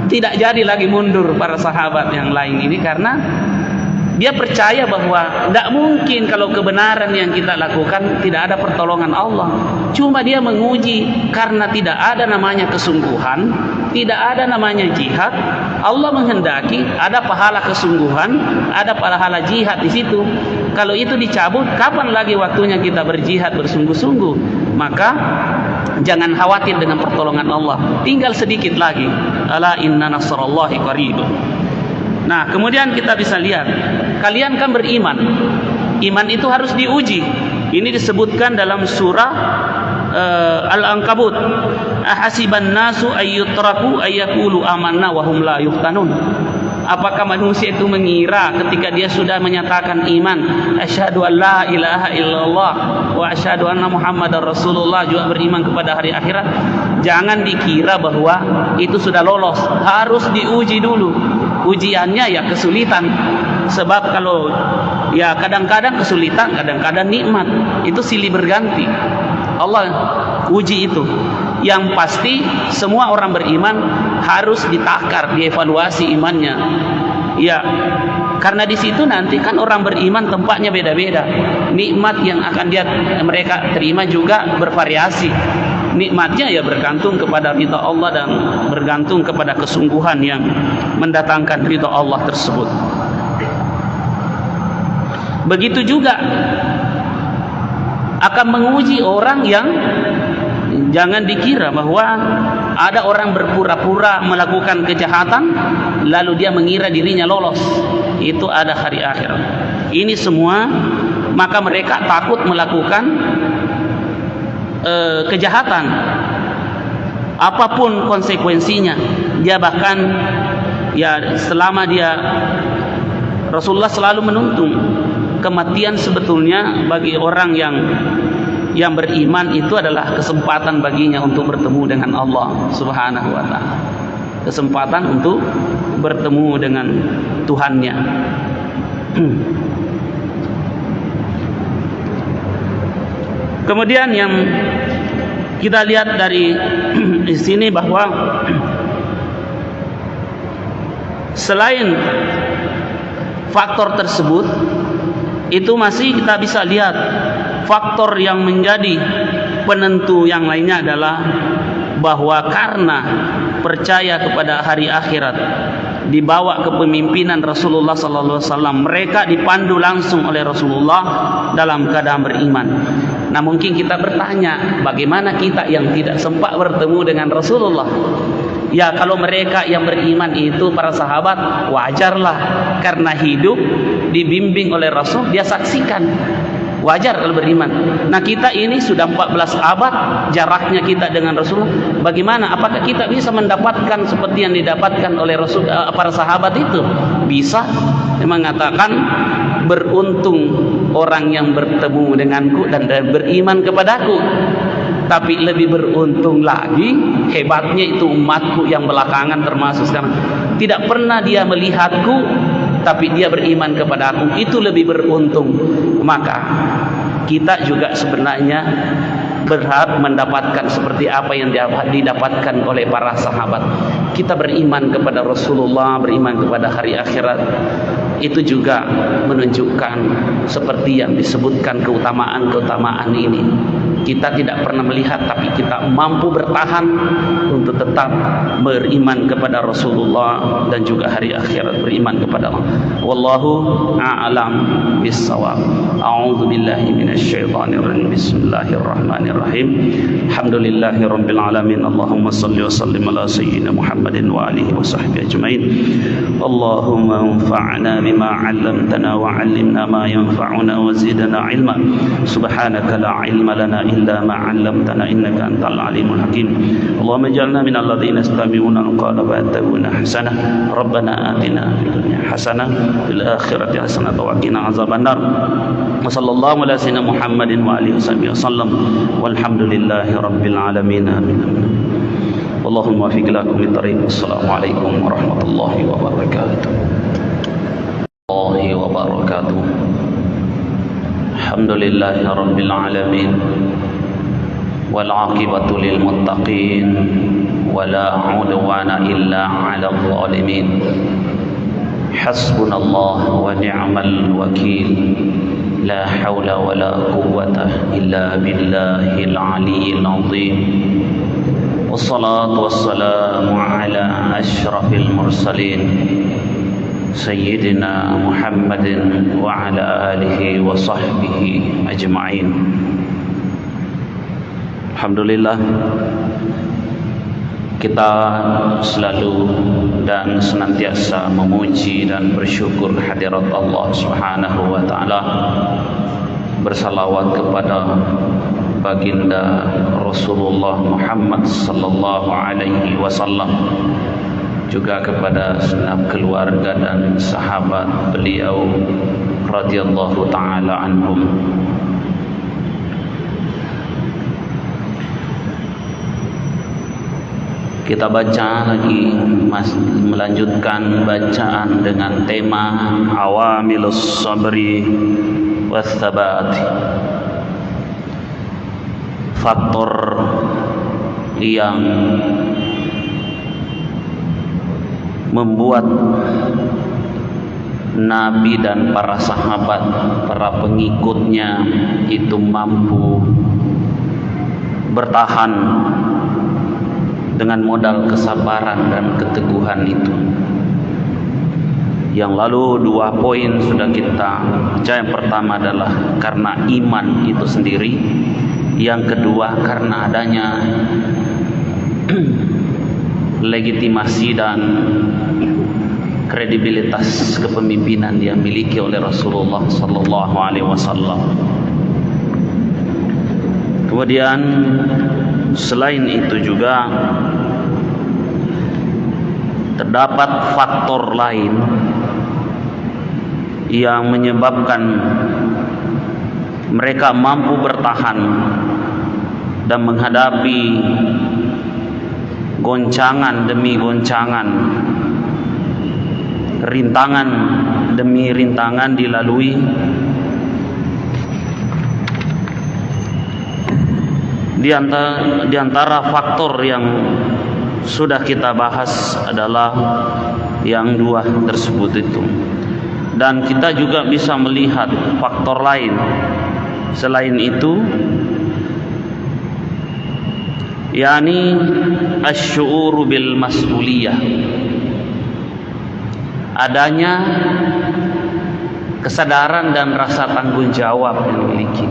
Tidak jadi lagi mundur para sahabat yang lain ini, karena dia percaya bahwa tidak mungkin kalau kebenaran yang kita lakukan tidak ada pertolongan Allah. Cuma dia menguji karena tidak ada namanya kesungguhan, tidak ada namanya jihad. Allah menghendaki ada pahala kesungguhan, ada pahala jihad di situ. Kalau itu dicabut, kapan lagi waktunya kita berjihad bersungguh-sungguh? Maka jangan khawatir dengan pertolongan Allah. Tinggal sedikit lagi. Ala inna nasrallahi qarib. Nah, kemudian kita bisa lihat, kalian kan beriman. Iman itu harus diuji. Ini disebutkan dalam surah Al-Ankabut. Ahasiban nasu ayyutraku ayyakulu amanna wa hum la yuftanun. Apakah manusia itu mengira ketika dia sudah menyatakan iman, asyhadu an la ilaha illallah wa asyhadu anna muhammadar rasulullah, juga beriman kepada hari akhirat, jangan dikira bahwa itu sudah lolos. Harus diuji dulu. Ujiannya ya kesulitan. Sebab kalau ya kadang-kadang kesulitan, kadang-kadang nikmat, itu silih berganti. Allah uji itu. Yang pasti semua orang beriman harus ditakar, dievaluasi imannya. Ya, karena di situ nanti kan orang beriman tempatnya beda-beda. Nikmat yang akan mereka terima juga bervariasi. Nikmatnya ya bergantung kepada ridha Allah dan bergantung kepada kesungguhan yang mendatangkan ridha Allah tersebut. Begitu juga akan menguji orang yang, jangan dikira bahwa ada orang berpura-pura melakukan kejahatan lalu dia mengira dirinya lolos. Itu ada hari akhirat. Ini semua maka mereka takut melakukan kejahatan apapun konsekuensinya. Dia bahkan ya selama dia, Rasulullah selalu menuntun kematian sebetulnya bagi orang yang beriman itu adalah kesempatan baginya untuk bertemu dengan Allah Subhanahu wa taala. Kesempatan untuk bertemu dengan Tuhannya. Kemudian yang kita lihat dari di sini bahwa selain faktor tersebut itu masih kita bisa lihat. Faktor yang menjadi penentu yang lainnya adalah bahwa karena percaya kepada hari akhirat, dibawa kepemimpinan Rasulullah sallallahu alaihi wasallam, mereka dipandu langsung oleh Rasulullah dalam keadaan beriman. Nah, mungkin kita bertanya, bagaimana kita yang tidak sempat bertemu dengan Rasulullah? Ya, kalau mereka yang beriman itu para sahabat, wajarlah karena hidup dibimbing oleh Rasul, dia saksikan. Wajar kalau beriman. Nah, kita ini sudah 14 abad jaraknya kita dengan Rasulullah. Bagaimana? Apakah kita bisa mendapatkan seperti yang didapatkan oleh Rasul, para sahabat itu? Bisa. Dia mengatakan, beruntung orang yang bertemu denganku dan beriman kepadaku. Tapi lebih beruntung lagi, hebatnya itu umatku yang belakangan termasuk sekarang, tidak pernah dia melihatku tapi dia beriman kepada aku, itu lebih beruntung. Maka kita juga sebenarnya berhak mendapatkan seperti apa yang didapatkan oleh para sahabat. Kita beriman kepada Rasulullah, beriman kepada hari akhirat, itu juga menunjukkan seperti yang disebutkan keutamaan-keutamaan ini. Kita tidak pernah melihat, tapi kita mampu bertahan untuk tetap beriman kepada Rasulullah dan juga hari akhirat, beriman kepada Allah. Wallahu a'lam bissawab. A'udzu billahi minasyaitonir rajim. Bismillahirrahmanirrahim. Alhamdulillahirabbil alamin. Allahumma shalli wa sallim ala sayyidina Muhammadin wa alihi wa sahbihi ajmain. Allahumma anfa'na bima 'allamtana wa 'allimna ma yanfa'una wa zidna 'ilma. Subhanaka la 'ilma lana illa ma 'allamtana innaka antal alimul hakim. Allahumma ij'alna minal ladzina yastami'una al-qawla fayattabi'una hasanah. Rabbana atina fid dunya hasanah fil akhirati hasanah wa qina azabannar. Wa sallallahu ala sayyidina Muhammadin wa alihi wasallam. Walhamdulillahi rabbil alamin. Amin. Allahumma wafiq lakum bittariq. Assalamualaikum warahmatullahi wabarakatuh. Warahmatullahi wabarakatuh. Alhamdulillahi rabbil alamin. Wal 'aqibatu lil muttaqin wala 'udwana illa 'alal zalimin. Hasbunallahu wa ni'mal wakil. La haula wala quwwata illa billahil 'aliyyil 'azim. Wassalatu wassalamu ala asyrafil mursalin Sayyidina Muhammadin wa ala alihi wa sahbihi ajma'in. Alhamdulillah, kita selalu dan senantiasa memuji dan bersyukur hadirat Allah Subhanahu wa taala, bersalawat kepada baginda Rasulullah Muhammad sallallahu alaihi wasallam, juga kepada segenap keluarga dan sahabat beliau radhiyallahu taala anhum. Kita baca lagi, melanjutkan bacaan dengan tema awamilus sabri wassabat. Faktor yang membuat Nabi dan para sahabat, para pengikutnya itu mampu bertahan dengan modal kesabaran dan keteguhan itu. Yang lalu 2 poin sudah kita baca. Yang pertama adalah karena iman itu sendiri. Yang kedua karena adanya legitimasi dan kredibilitas kepemimpinan yang dimiliki oleh Rasulullah sallallahu alaihi wasallam. Kemudian selain itu juga terdapat faktor lain yang menyebabkan mereka mampu bertahan dan menghadapi goncangan demi goncangan, rintangan demi rintangan dilalui. Di antara faktor yang sudah kita bahas adalah yang 2 tersebut itu. Dan kita juga bisa melihat faktor lain selain itu, yakni asy'uru bil mas'uliyah, adanya kesadaran dan rasa tanggung jawab yang dimiliki.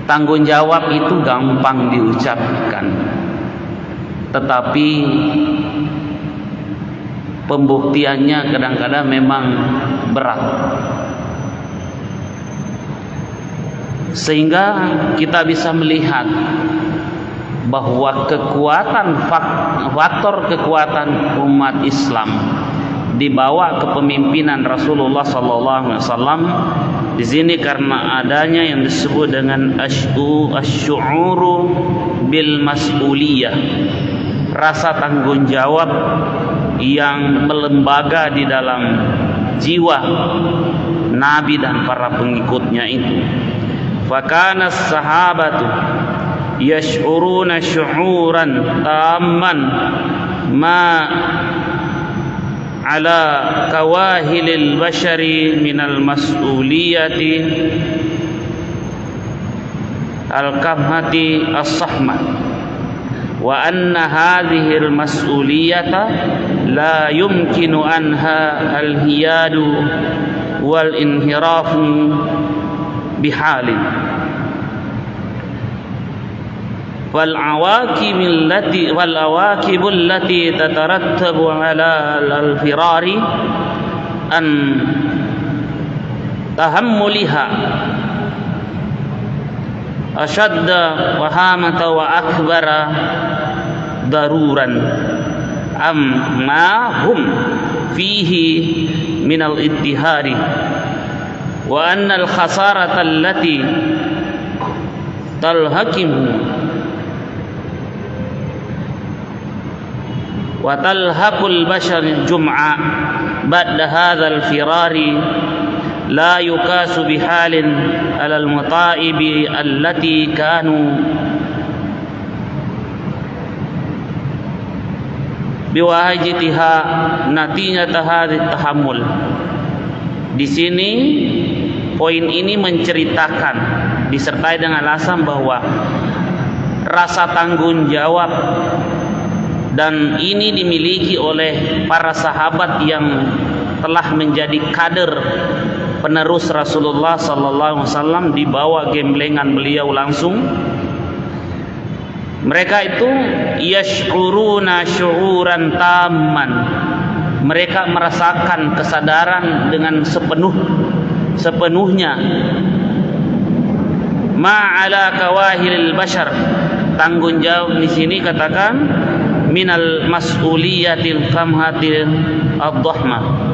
Tanggung jawab itu gampang diucapkan, tetapi pembuktiannya kadang-kadang memang berat. Sehingga kita bisa melihat bahwa faktor kekuatan umat Islam dibawa kepemimpinan Rasulullah SAW di sini karena adanya yang disebut dengan asy'uru bil mas'uliyah, rasa tanggung jawab yang melembaga di dalam jiwa Nabi dan para pengikutnya itu. Fakana sahabatu yash'uruna syu'uran tamman ma ala kawahilil bashari minal mas'uliyati al-kamhati as-sahmah, wa anna hadhihi al-mas'uliyata la yumkinu anha al-hiyadu wal inhirafu bihalin wal awakibul lati tatarattabu ala al-firari an tahammuliha ashadda wahamata wa akbara daruran amma hum fihi min al-ittihari wa anna al-khasarata allati talhaqimu wa talhaqul bashar jum'a ba'da hadzal firari la yukasu bihalin alal muta'ibi allati kanu biwahajitiha natijata hadhihi tahammul. Di sini poin ini menceritakan disertai dengan alasan bahwa rasa tanggung jawab dan ini dimiliki oleh para sahabat yang telah menjadi kader penerus Rasulullah SAW, dibawa gemblengan beliau langsung. Mereka itu yash'uruna syu'uran tamman, mereka merasakan kesadaran dengan sepenuhnya. Ma'ala kawahilil bashar, tanggung jawab di sini katakan minal mas'uliyatil kamhatil ad-dhahmah.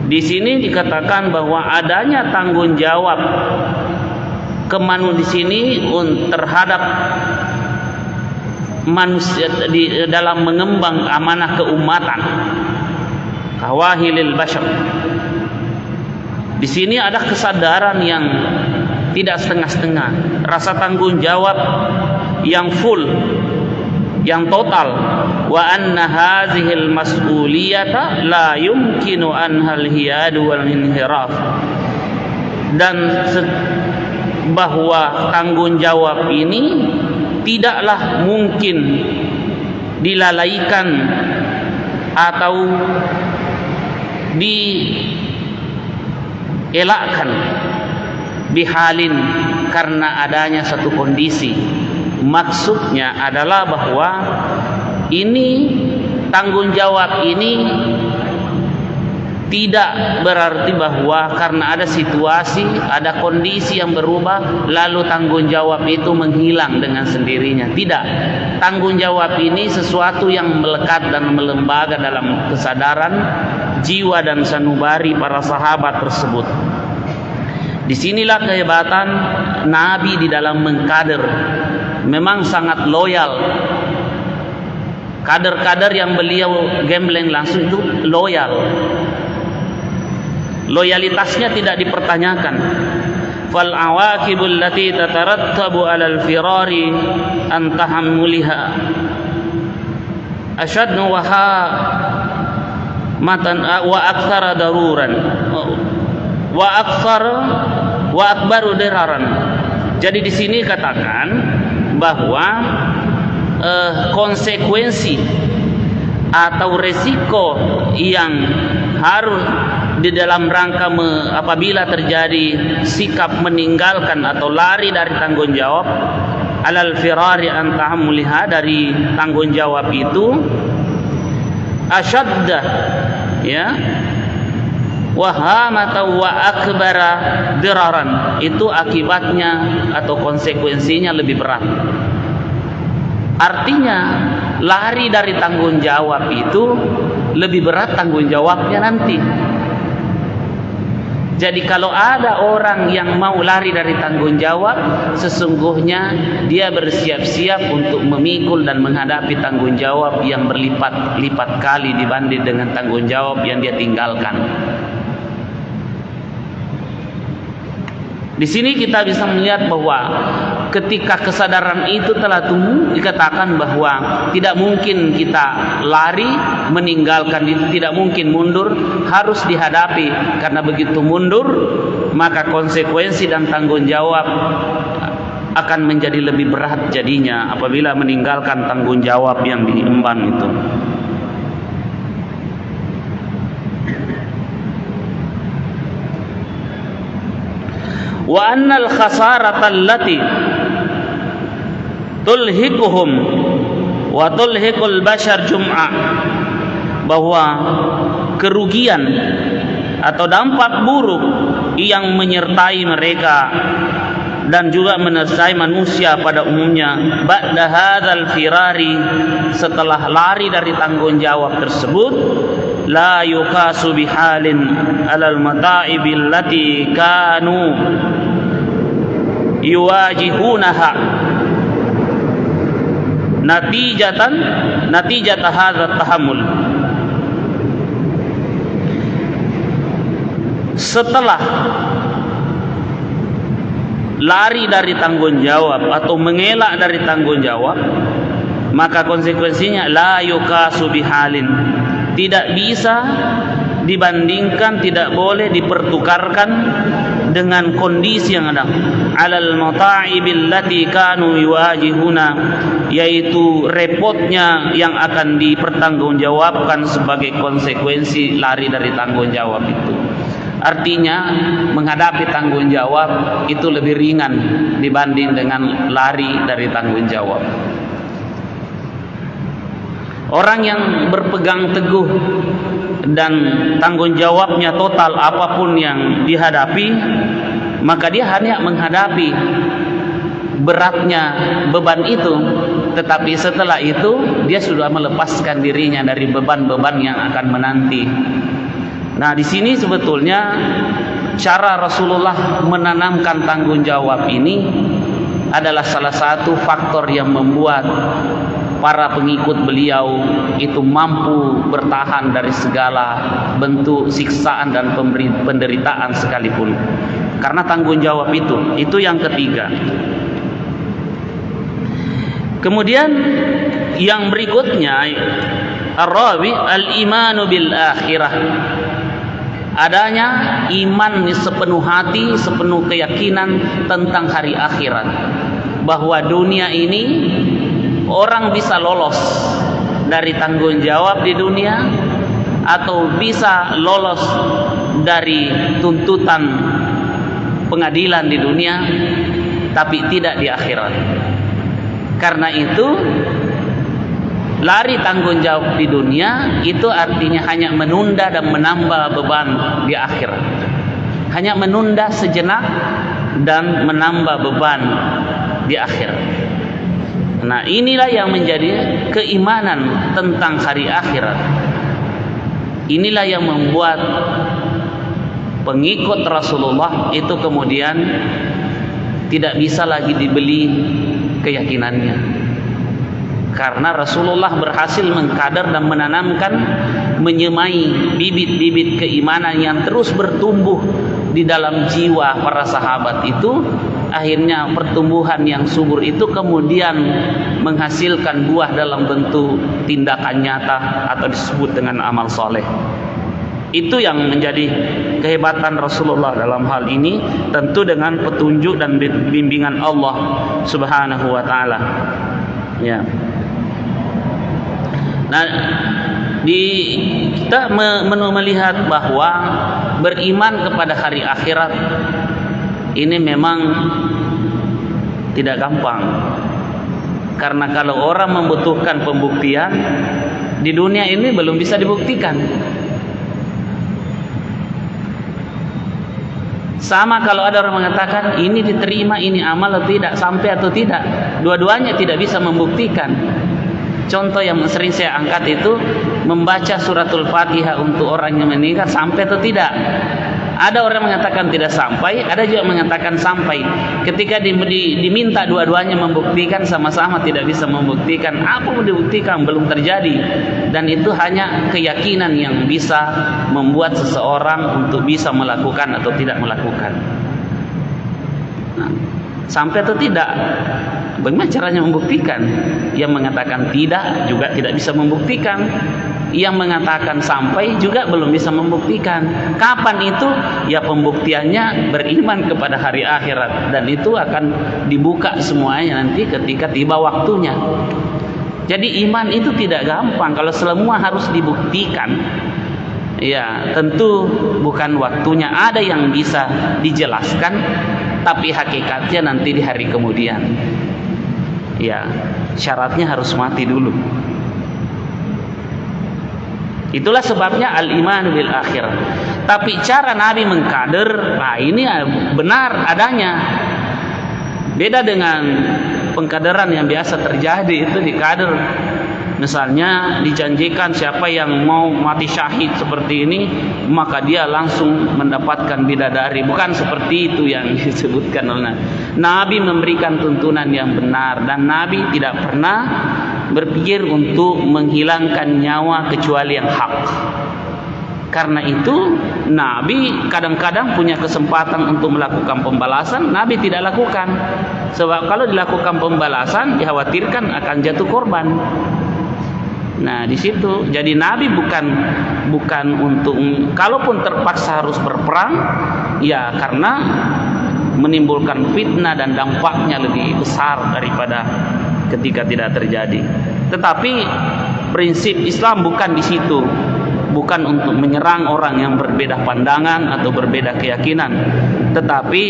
Di sini dikatakan bahwa adanya tanggung jawab di sini terhadap manusia di dalam mengembang amanah keumatan, kawahilil bashar. Di sini ada kesadaran yang tidak setengah-setengah, rasa tanggung jawab yang full, yang total. Wa anna hazihil mas'uliyata la yumkinu anhal hiyadu wal inhiraf, dan bahwa tanggung jawab ini tidaklah mungkin dilalaikan atau dielakkan bihalin karena adanya satu kondisi. Maksudnya adalah bahwa ini tanggung jawab ini tidak berarti bahwa karena ada situasi, ada kondisi yang berubah lalu tanggung jawab itu menghilang dengan sendirinya. Tidak. Tanggung jawab ini sesuatu yang melekat dan melembaga dalam kesadaran jiwa dan sanubari para sahabat tersebut. Disinilah kehebatan Nabi di dalam mengkader. Memang sangat loyal. Kader-kader yang beliau gembleng langsung itu loyal. Loyalitasnya tidak dipertanyakan. Fal awaqibul lati tatarattabu 'alal firari an tahammuliha ashadnu wa matan wa aktsara daruran wa akbaru diraran. Jadi di sini katakan bahwa konsekuensi atau resiko yang harus di dalam rangka apabila terjadi sikap meninggalkan atau lari dari tanggung jawab, alal firari an tahammuliha, dari tanggung jawab itu, asyadda, ya, wahamata wa akbara diraran, itu akibatnya atau konsekuensinya lebih berat. Artinya lari dari tanggung jawab itu lebih berat tanggung jawabnya nanti. Jadi kalau ada orang yang mau lari dari tanggung jawab, sesungguhnya dia bersiap-siap untuk memikul dan menghadapi tanggung jawab yang berlipat-lipat kali dibanding dengan tanggung jawab yang dia tinggalkan. Di sini kita bisa melihat bahwa ketika kesadaran itu telah tumbuh, dikatakan bahwa tidak mungkin kita lari meninggalkan itu, tidak mungkin mundur, harus dihadapi. Karena begitu mundur, maka konsekuensi dan tanggung jawab akan menjadi lebih berat jadinya apabila meninggalkan tanggung jawab yang diemban itu. Wa annal khasarata allati tulhiquhum wa tulhiqul bashar jum'a, bahwa kerugian atau dampak buruk yang menyertai mereka dan juga menyertai manusia pada umumnya ba'da hadzal firari, setelah lari dari tanggung jawab tersebut, la yukasu bihalin alal mata'ibil lati kanu yuwajihunaha natijata hadzal tahammul. Setelah lari dari tanggung jawab atau mengelak dari tanggung jawab, maka konsekuensinya la yukasu bihalin, tidak bisa dibandingkan, tidak boleh dipertukarkan dengan kondisi yang ada, alal mata'ibil lati kanu yuwajihuna, yaitu repotnya yang akan dipertanggungjawabkan sebagai konsekuensi lari dari tanggung jawab itu. Artinya menghadapi tanggung jawab itu lebih ringan dibanding dengan lari dari tanggung jawab. Orang yang berpegang teguh dan tanggung jawabnya total apapun yang dihadapi, maka dia hanya menghadapi beratnya beban itu, tetapi setelah itu dia sudah melepaskan dirinya dari beban-beban yang akan menanti. Nah, di sini sebetulnya cara Rasulullah menanamkan tanggung jawab ini adalah salah satu faktor yang membuat para pengikut beliau itu mampu bertahan dari segala bentuk siksaan dan penderitaan sekalipun, karena tanggung jawab itu yang ketiga. Kemudian yang berikutnya, ar-rabi al-imanu bil akhirah, adanya iman sepenuh hati, sepenuh keyakinan tentang hari akhirat, bahwa dunia ini orang bisa lolos dari tanggung jawab di dunia atau bisa lolos dari tuntutan pengadilan di dunia, tapi tidak di akhirat. Karena itu lari tanggung jawab di dunia itu artinya hanya menunda dan menambah beban di akhirat, hanya menunda sejenak dan menambah beban di akhirat. Nah, inilah yang menjadi keimanan tentang hari akhirat. Inilah yang membuat pengikut Rasulullah itu kemudian tidak bisa lagi dibeli keyakinannya, karena Rasulullah berhasil mengkadar dan menanamkan, menyemai bibit-bibit keimanan yang terus bertumbuh di dalam jiwa para sahabat itu. Akhirnya pertumbuhan yang subur itu kemudian menghasilkan buah dalam bentuk tindakan nyata atau disebut dengan amal soleh. Itu yang menjadi kehebatan Rasulullah dalam hal ini, tentu dengan petunjuk dan bimbingan Allah Subhanahu wa taala. Ya. Nah, kita melihat bahwa beriman kepada hari akhirat ini memang tidak gampang. Karena kalau orang membutuhkan pembuktian, di dunia ini belum bisa dibuktikan. Sama kalau ada orang mengatakan ini diterima, ini amal atau tidak, sampai atau tidak, dua-duanya tidak bisa membuktikan. Contoh yang sering saya angkat itu membaca suratul Fatihah untuk orang yang meninggal, sampai atau tidak. Ada orang mengatakan tidak sampai, ada juga mengatakan sampai. Ketika diminta dua-duanya membuktikan, sama-sama tidak bisa membuktikan. Apa yang dibuktikan belum terjadi. Dan itu hanya keyakinan yang bisa membuat seseorang untuk bisa melakukan atau tidak melakukan. Nah, sampai atau tidak, bagaimana caranya membuktikan? Yang mengatakan tidak juga tidak bisa membuktikan. Yang mengatakan sampai juga belum bisa membuktikan. Kapan itu? Ya pembuktiannya beriman kepada hari akhirat, dan itu akan dibuka semuanya nanti ketika tiba waktunya. Jadi iman itu tidak gampang kalau semua harus dibuktikan. Ya, tentu bukan waktunya. Ada yang bisa dijelaskan, tapi hakikatnya nanti di hari kemudian. Ya, syaratnya harus mati dulu. Itulah sebabnya al-iman bil akhir. Tapi cara Nabi mengkader, nah ini benar adanya. Beda dengan pengkaderan yang biasa terjadi itu di kader. Misalnya dijanjikan siapa yang mau mati syahid seperti ini, maka dia langsung mendapatkan bidadari. Bukan seperti itu yang disebutkan oleh Nabi. Memberikan tuntunan yang benar, dan Nabi tidak pernah berpikir untuk menghilangkan nyawa kecuali yang hak. Karena itu Nabi kadang-kadang punya kesempatan untuk melakukan pembalasan, Nabi tidak lakukan. Sebab kalau dilakukan pembalasan dikhawatirkan akan jatuh korban. Nah, di situ jadi Nabi bukan untuk, kalaupun terpaksa harus berperang, ya karena menimbulkan fitnah dan dampaknya lebih besar daripada ketika tidak terjadi. Tetapi prinsip Islam bukan di situ, bukan untuk menyerang orang yang berbeda pandangan atau berbeda keyakinan, tetapi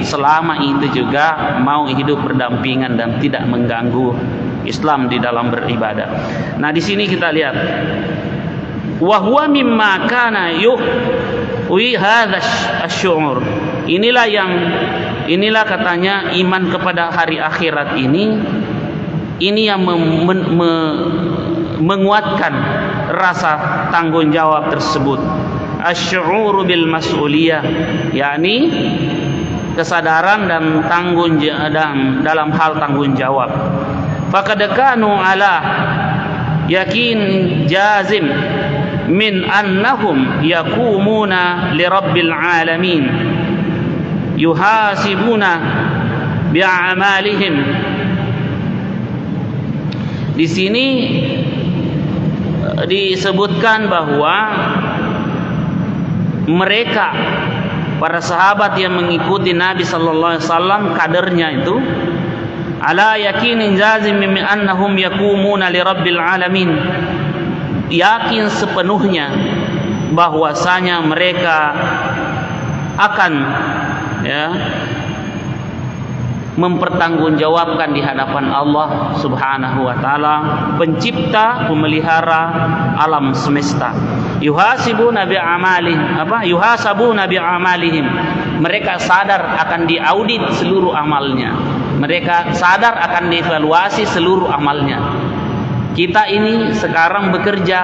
selama itu juga mau hidup berdampingan dan tidak mengganggu Islam di dalam beribadah. Nah, di sini kita lihat wa huwa mimma kana yuhwi hadha asy-syu'ur. Inilah katanya iman kepada hari akhirat ini yang menguatkan rasa tanggung jawab tersebut. Asy-syu'ur bil mas'uliyah, yakni kesadaran dan dalam hal tanggung jawab. Faqad kanu ala yakin jazim min annahum yaqumuna li rabbil alamin yuhasibuna bi'amalihim. Di sini disebutkan bahwa mereka, para sahabat yang mengikuti Nabi sallallahu alaihi wasallam, kadernya itu ala yakinin jazim min annahum yaqumuna li rabbil alamin, yakin sepenuhnya bahwasanya mereka akan mempertanggungjawabkan di hadapan Allah Subhanahu wa taala, pencipta, pemelihara alam semesta. Yuhasibuna bi'amalihim. Mereka sadar akan diaudit seluruh amalnya. Mereka sadar akan dievaluasi seluruh amalnya. Kita ini sekarang bekerja,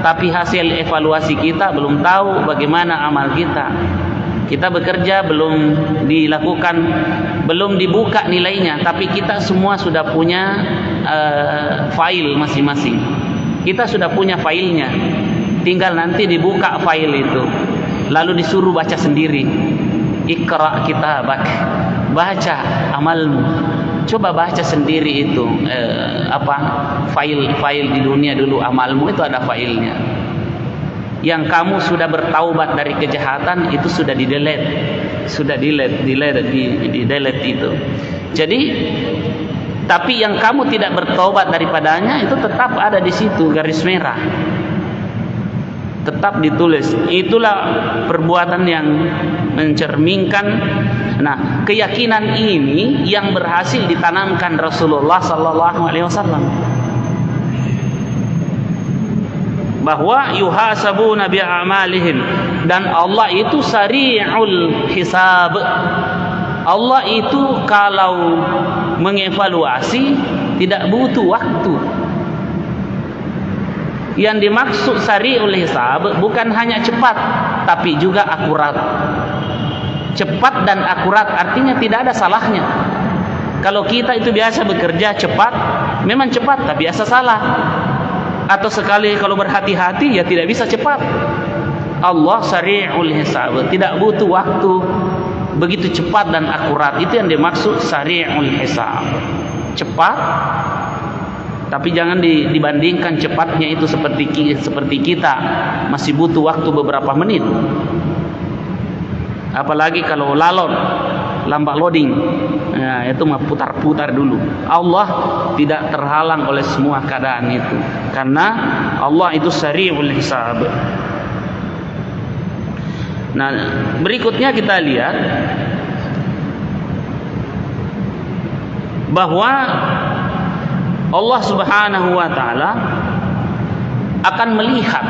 tapi hasil evaluasi kita belum tahu bagaimana amal kita. Kita bekerja belum dilakukan, belum dibuka nilainya, tapi kita semua sudah punya file masing-masing. Kita sudah punya filenya, tinggal nanti dibuka file itu, lalu disuruh baca sendiri. Iqra kitabak, baca amalmu. Coba baca sendiri itu file di dunia dulu, amalmu itu ada filenya. yang kamu sudah bertaubat dari kejahatan itu sudah di-delete itu. Jadi tapi yang kamu tidak bertaubat daripadanya itu tetap ada di situ, garis merah. Tetap ditulis. Itulah perbuatan yang mencerminkan. Nah, keyakinan ini yang berhasil ditanamkan Rasulullah sallallahu alaihi wasallam. Bahwa yuhasabuna bi'amalihim, dan Allah itu sari'ul hisab. Allah itu kalau mengevaluasi tidak butuh waktu. Yang dimaksud sari'ul hisab bukan hanya cepat, tapi juga akurat. Cepat dan akurat artinya tidak ada salahnya. Kalau kita itu biasa bekerja cepat, memang cepat, tapi biasa salah. Atau sekali kalau berhati-hati ya tidak bisa cepat. Allah sari'ul hisab, tidak butuh waktu, begitu cepat dan akurat. Itu yang dimaksud sari'ul hisab. Cepat, tapi jangan dibandingkan cepatnya itu seperti kita masih butuh waktu beberapa menit. Apalagi kalau lambat loading, nah, itu mah putar-putar dulu. Allah tidak terhalang oleh semua keadaan itu, karena Allah itu sari'ul hisab. Nah, berikutnya kita lihat bahwa Allah Subhanahu wa taala akan melihat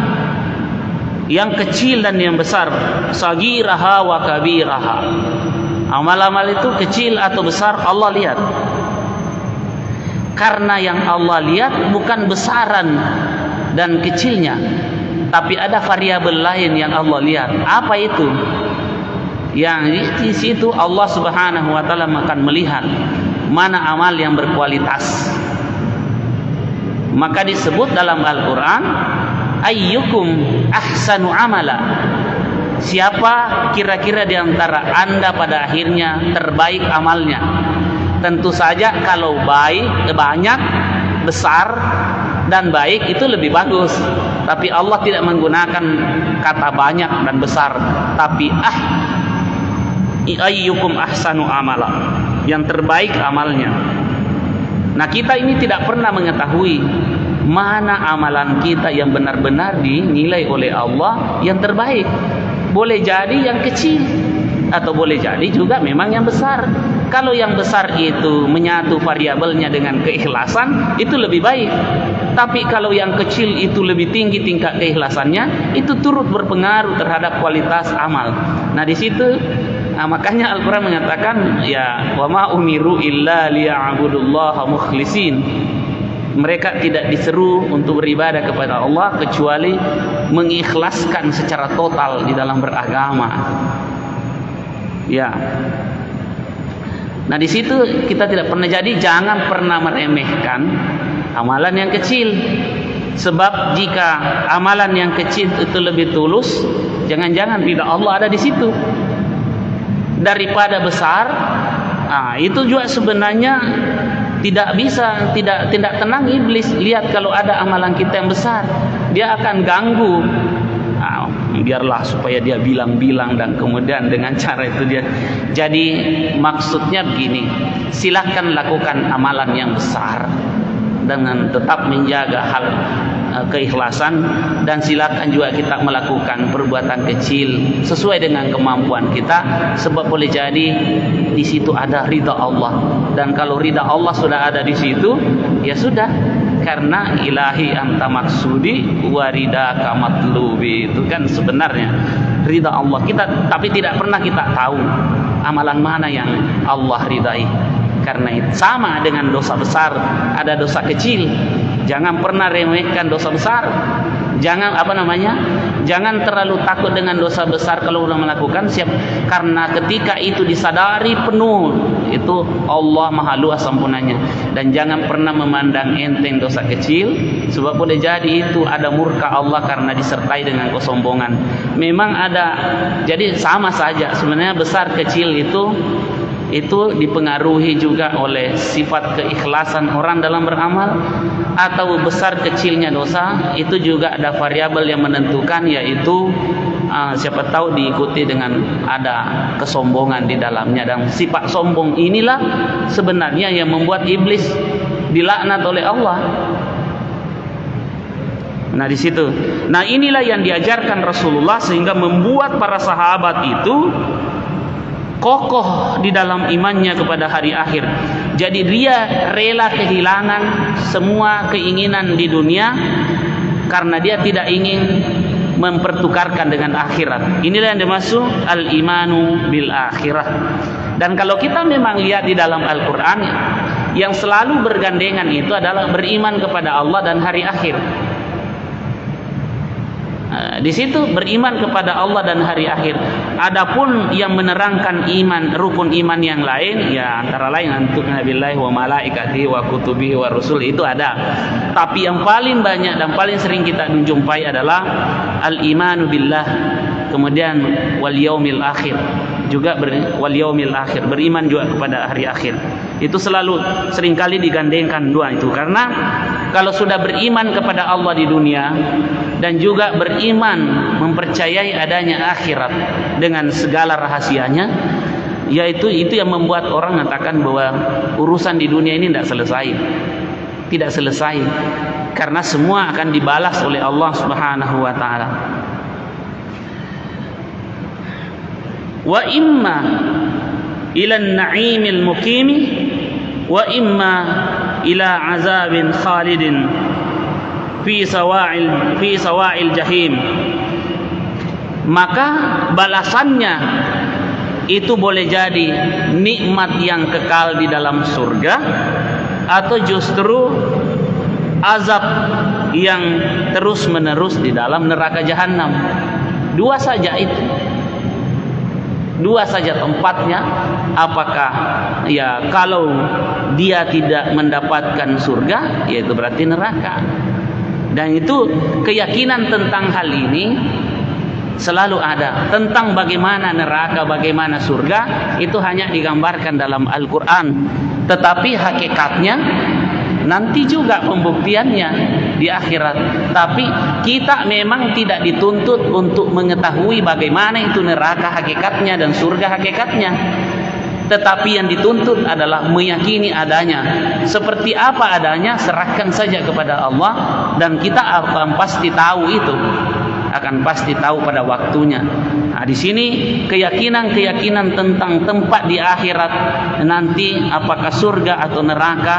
yang kecil dan yang besar, sagiraha wa kabiraha. Amal-amal itu kecil atau besar Allah lihat. Karena yang Allah lihat bukan besaran dan kecilnya, tapi ada variabel lain yang Allah lihat. Apa itu? Yang di situ Allah Subhanahu wa taala akan melihat mana amal yang berkualitas. Maka disebut dalam Al-Qur'an, ayyukum ahsanu amala. Siapa kira-kira di antara Anda pada akhirnya terbaik amalnya? Tentu saja kalau baik, banyak, besar dan baik itu lebih bagus. Tapi Allah tidak menggunakan kata banyak dan besar, tapi ayyukum ahsanu amala, yang terbaik amalnya. Nah, kita ini tidak pernah mengetahui mana amalan kita yang benar-benar dinilai oleh Allah yang terbaik. Boleh jadi yang kecil, atau boleh jadi juga memang yang besar. Kalau yang besar itu menyatu variabelnya dengan keikhlasan, itu lebih baik. Tapi kalau yang kecil itu lebih tinggi tingkat keikhlasannya, itu turut berpengaruh terhadap kualitas amal. Nah, di situ makanya Al-Quran mengatakan, ya wa ma umiru illa liya'budullaha mukhlisin. Mereka tidak diseru untuk beribadah kepada Allah kecuali mengikhlaskan secara total di dalam beragama. Ya. Nah, di situ kita tidak pernah, jadi jangan pernah meremehkan amalan yang kecil. Sebab jika amalan yang kecil itu lebih tulus, jangan-jangan tidak Allah ada di situ daripada besar. Itu juga sebenarnya tidak bisa, tidak tenang iblis. Lihat kalau ada amalan kita yang besar, dia akan ganggu. Biarlah supaya dia bilang-bilang, dan kemudian dengan cara itu dia. Jadi maksudnya begini, silakan lakukan amalan yang besar dengan tetap menjaga hal keikhlasan, dan silakan juga kita melakukan perbuatan kecil sesuai dengan kemampuan kita, sebab boleh jadi di situ ada ridha Allah. Dan kalau ridha Allah sudah ada di situ, ya sudah, karena ilahi anta maksudi wa ridaka matlubi. Itu kan sebenarnya ridha Allah kita, tapi tidak pernah kita tahu amalan mana yang Allah ridai. Karena itu sama dengan dosa besar, ada dosa kecil. Jangan pernah remehkan dosa besar. Jangan terlalu takut dengan dosa besar kalau sudah melakukan, siap. Karena ketika itu disadari penuh, itu Allah Maha Luas ampunannya. Dan jangan pernah memandang enteng dosa kecil, sebab boleh jadi itu ada murka Allah karena disertai dengan kesombongan. Memang ada, jadi sama saja sebenarnya besar kecil itu itu dipengaruhi juga oleh sifat keikhlasan orang dalam beramal, atau besar kecilnya dosa itu juga ada variabel yang menentukan, yaitu siapa tahu diikuti dengan ada kesombongan di dalamnya. Dan sifat sombong inilah sebenarnya yang membuat iblis dilaknat oleh Allah. Nah di situ. Nah inilah yang diajarkan Rasulullah sehingga membuat para sahabat itu kokoh di dalam imannya kepada hari akhir. Jadi dia rela kehilangan semua keinginan di dunia karena dia tidak ingin mempertukarkan dengan akhirat. Inilah yang dimaksud al-imanu bil akhirah. Dan kalau kita memang lihat di dalam Al-Quran, yang selalu bergandengan itu adalah beriman kepada Allah dan hari akhir. Di situ beriman kepada Allah dan hari akhir. Adapun yang menerangkan iman, rukun iman yang lain, ya antara lain antukna billahi wa malaikatihi wa kutubihi wa rusul, itu ada. Tapi yang paling banyak dan paling sering kita jumpai adalah al-imanu billah, kemudian wal yaumil akhir, juga wal yaumil akhir, beriman juga kepada hari akhir. Itu selalu seringkali digandengkan dua itu, karena kalau sudah beriman kepada Allah di dunia dan juga beriman mempercayai adanya akhirat dengan segala rahasianya, yaitu itu yang membuat orang mengatakan bahwa urusan di dunia ini tidak selesai, karena semua akan dibalas oleh Allah Subhanahu wa taala. Wa imma ila an-na'imil muqimi wa imma ila azabin khalidin fi sawa'il jahim. Maka balasannya itu boleh jadi nikmat yang kekal di dalam surga, atau justru azab yang terus menerus di dalam neraka jahanam. Dua saja itu. Dua saja tempatnya. Apakah ya kalau dia tidak mendapatkan surga, yaitu berarti neraka. Dan itu keyakinan tentang hal ini selalu ada. Tentang bagaimana neraka, bagaimana surga, itu hanya digambarkan dalam Al-Quran. Tetapi hakikatnya nanti juga pembuktiannya di akhirat. Tapi kita memang tidak dituntut untuk mengetahui bagaimana itu neraka hakikatnya dan surga hakikatnya. Tetapi yang dituntut adalah meyakini adanya. Seperti apa adanya, serahkan saja kepada Allah, dan kita akan pasti tahu itu. Akan pasti tahu pada waktunya. Nah, di sini keyakinan tentang tempat di akhirat nanti, apakah surga atau neraka,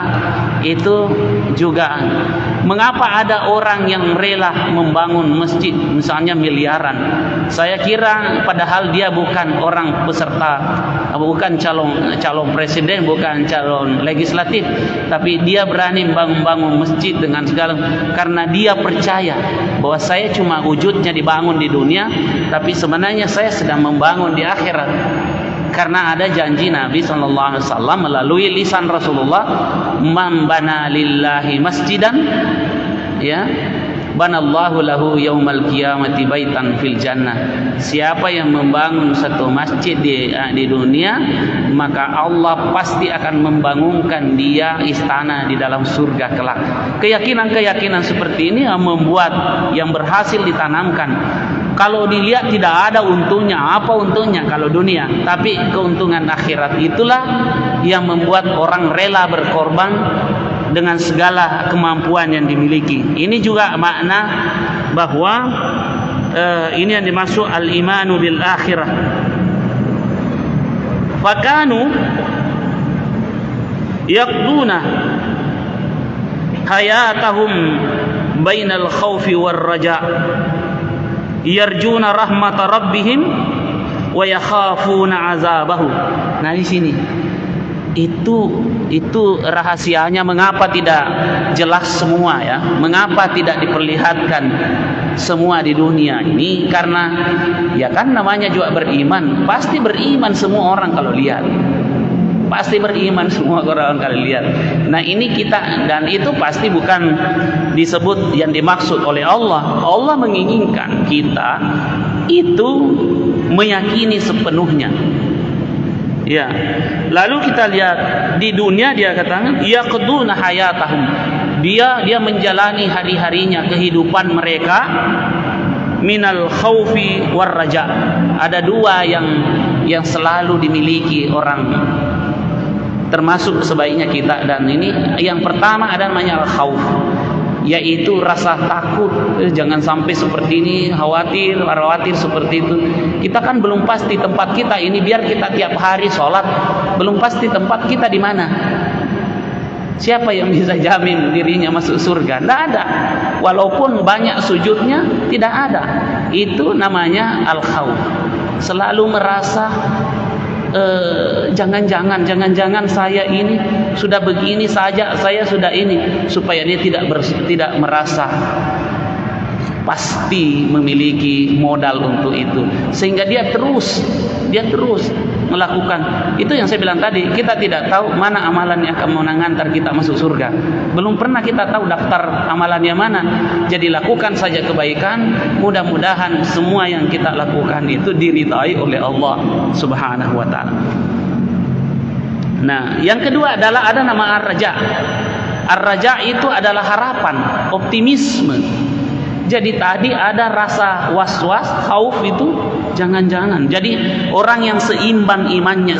itu juga mengapa ada orang yang rela membangun masjid misalnya miliaran. Saya kira padahal dia bukan orang peserta, bukan calon presiden, bukan calon legislatif, tapi dia berani bangun masjid dengan segala, karena dia percaya bahwa saya cuma wujudnya dibangun di dunia, tapi sebenarnya saya sedang membangun di akhirat. Karena ada janji Nabi SAW melalui lisan Rasulullah, man bana lillahi masjidan, ya, banallahu lahu yaumal qiyamati baitan fil jannah. Siapa yang membangun satu masjid di dunia, maka Allah pasti akan membangunkan dia istana di dalam surga kelak. Keyakinan seperti ini yang membuat, yang berhasil ditanamkan. Kalau dilihat tidak ada untungnya. Apa untungnya kalau dunia? Tapi keuntungan akhirat itulah yang membuat orang rela berkorban dengan segala kemampuan yang dimiliki. Ini juga makna bahwa ini yang dimaksud al-imanu bil akhirah. Fakanu yaqduna hayatahum bainal khawfi war raja, yarjuna rahmata rabbihim wa yakhafuna azabahu. Nah di sini itu rahasianya, mengapa tidak jelas semua, ya, mengapa tidak diperlihatkan semua di dunia ini. Karena ya kan namanya juga beriman, pasti beriman semua orang kalau lihat, pasti beriman semua orang kalau lihat. Nah ini kita, dan itu pasti bukan disebut yang dimaksud oleh Allah. Allah menginginkan kita itu meyakini sepenuhnya, Ya. Lalu kita lihat di dunia dia katakan yaqduna hayatahum. Dia menjalani hari-harinya kehidupan mereka minal khaufi war raja. Ada dua yang selalu dimiliki orang, termasuk sebaiknya kita. Dan ini yang pertama ada namanya al-khauf, yaitu rasa takut, jangan sampai seperti ini, khawatir seperti itu. Kita kan belum pasti tempat kita ini, biar kita tiap hari sholat, belum pasti tempat kita di mana. Siapa yang bisa jamin dirinya masuk surga? Tidak ada. Walaupun banyak sujudnya, tidak ada. Itu namanya al-khauf. Selalu merasa jangan-jangan saya ini sudah begini saja, saya sudah ini, supaya dia tidak merasa pasti memiliki modal untuk itu, sehingga dia terus melakukan. Itu yang saya bilang tadi, kita tidak tahu mana amalan yang akan mengantar kita masuk surga. Belum pernah kita tahu daftar amalannya mana. Jadi lakukan saja kebaikan, mudah-mudahan semua yang kita lakukan itu diridai oleh Allah Subhanahu wa taala. Nah, yang kedua adalah ada nama ar-raja. Ar-raja itu adalah harapan, optimisme. Jadi tadi ada rasa was-was, khauf itu jangan-jangan. Jadi orang yang seimbang imannya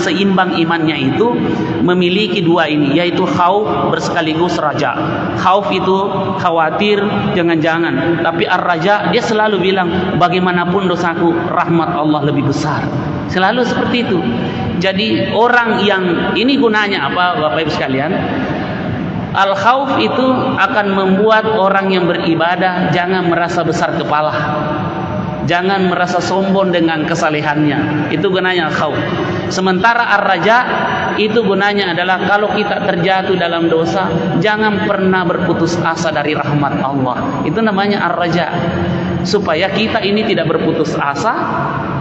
itu memiliki dua ini, yaitu khauf bersekaligus raja. Khauf itu khawatir, jangan-jangan. Tapi ar-raja dia selalu bilang bagaimanapun dosaku, rahmat Allah lebih besar. Selalu seperti itu. Jadi orang yang ini gunanya apa Bapak Ibu sekalian? Al-khauf itu akan membuat orang yang beribadah jangan merasa besar kepala, jangan merasa sombong dengan kesalehannya. Itu gunanya al-khauf. Sementara ar-raja itu gunanya adalah kalau kita terjatuh dalam dosa, jangan pernah berputus asa dari rahmat Allah. Itu namanya ar-raja. Supaya kita ini tidak berputus asa,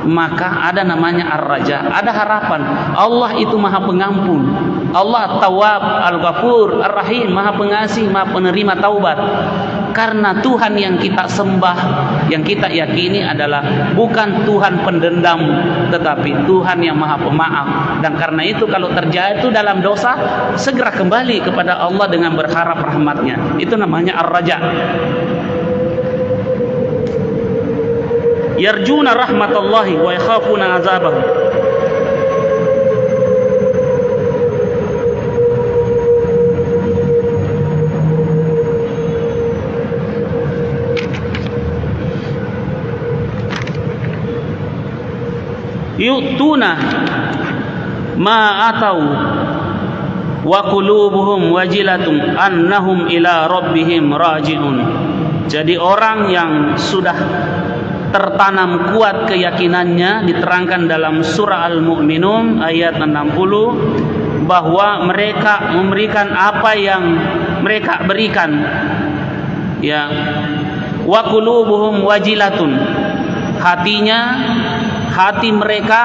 maka ada namanya ar-raja, ada harapan. Allah itu Maha Pengampun. Allah Tawwab, Al-Ghafur, Ar-Rahim, Maha Pengasih, Maha Penerima taubat. Karena Tuhan yang kita sembah, yang kita yakini adalah bukan Tuhan pendendam, tetapi Tuhan yang Maha Pemaaf. Dan karena itu kalau terjatuh dalam dosa, segera kembali kepada Allah dengan berharap rahmatnya. Itu namanya ar-raja. Yarjuna rahmatallahi wa yakhafuna azabahu. Yu'tuna ma atau wa qulubuhum wajilatun annahum ila rabbihim raji'un. Jadi orang yang sudah tertanam kuat keyakinannya, diterangkan dalam surah Al-Mu'minun ayat 60, bahwa mereka memberikan apa yang mereka berikan, ya, wa qulubuhum wajilatun, hati mereka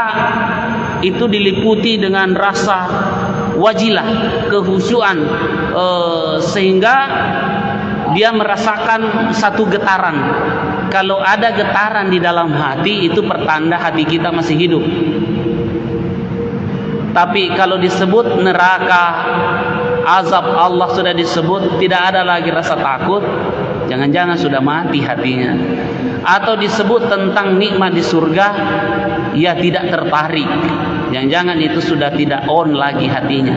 itu diliputi dengan rasa wajilah, kehusyuan, sehingga dia merasakan satu getaran. Kalau ada getaran di dalam hati, itu pertanda hati kita masih hidup. Tapi kalau disebut neraka, azab Allah sudah disebut, tidak ada lagi rasa takut, jangan-jangan sudah mati hatinya. Atau disebut tentang nikmat di surga, ya tidak tertarik, jangan-jangan itu sudah tidak on lagi hatinya.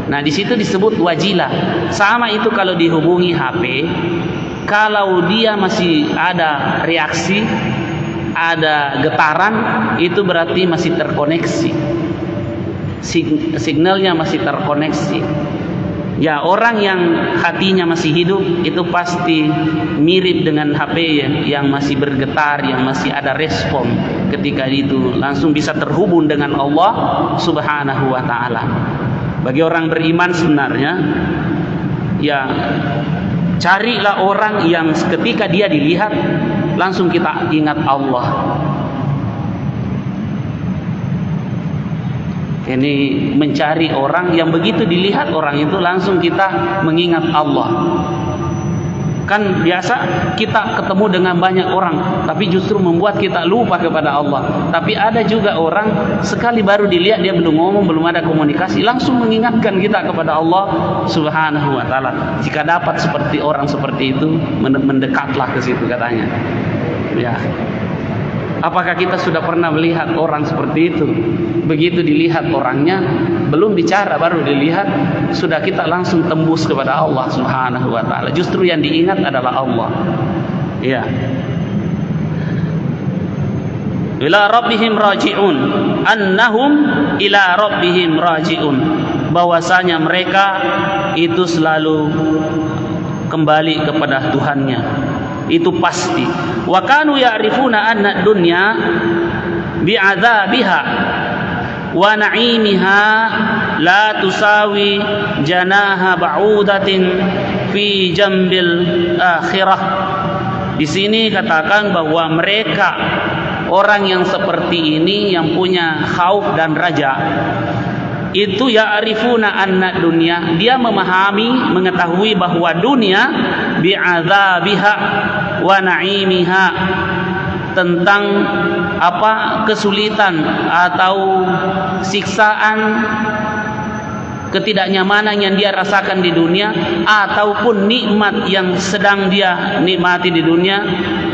Nah, di situ disebut wajilah. Sama itu kalau dihubungi HP, kalau dia masih ada reaksi, ada getaran, itu berarti masih terkoneksi, signalnya masih terkoneksi. Ya, orang yang hatinya masih hidup itu pasti mirip dengan HP yang masih bergetar, yang masih ada respon. Ketika itu langsung bisa terhubung dengan Allah Subhanahu wa ta'ala. Bagi orang beriman sebenarnya, ya, carilah orang yang ketika dia dilihat langsung kita ingat Allah. Ini mencari orang yang begitu dilihat orang itu langsung kita mengingat Allah. Kan biasa kita ketemu dengan banyak orang, tapi justru membuat kita lupa kepada Allah. Tapi ada juga orang sekali baru dilihat dia belum ngomong, belum ada komunikasi, langsung mengingatkan kita kepada Allah Subhanahu wa taala. Jika dapat seperti orang seperti itu, mendekatlah ke situ katanya. Ya. Apakah kita sudah pernah melihat orang seperti itu? Begitu dilihat orangnya, belum bicara baru dilihat, sudah kita langsung tembus kepada Allah Subhanahu wa taala. Justru yang diingat adalah Allah. Ya. Ila rabbihim raji'un, annahum ila rabbihim raji'un. Bahwasanya mereka itu selalu kembali kepada Tuhannya. Itu pasti. Wa kanu ya'rifuna anna dunya bi'adzabiha wa na'imiha la tusawi janaha ba'udatin fi jambil akhirah. Di sini katakan bahwa mereka orang yang seperti ini yang punya khauf dan raja itu ya'rifuna anna dunya, dia memahami, mengetahui bahwa dunia bi'adzabiha wa na'imiha, tentang apa kesulitan atau siksaan, ketidaknyamanan yang dia rasakan di dunia ataupun nikmat yang sedang dia nikmati di dunia.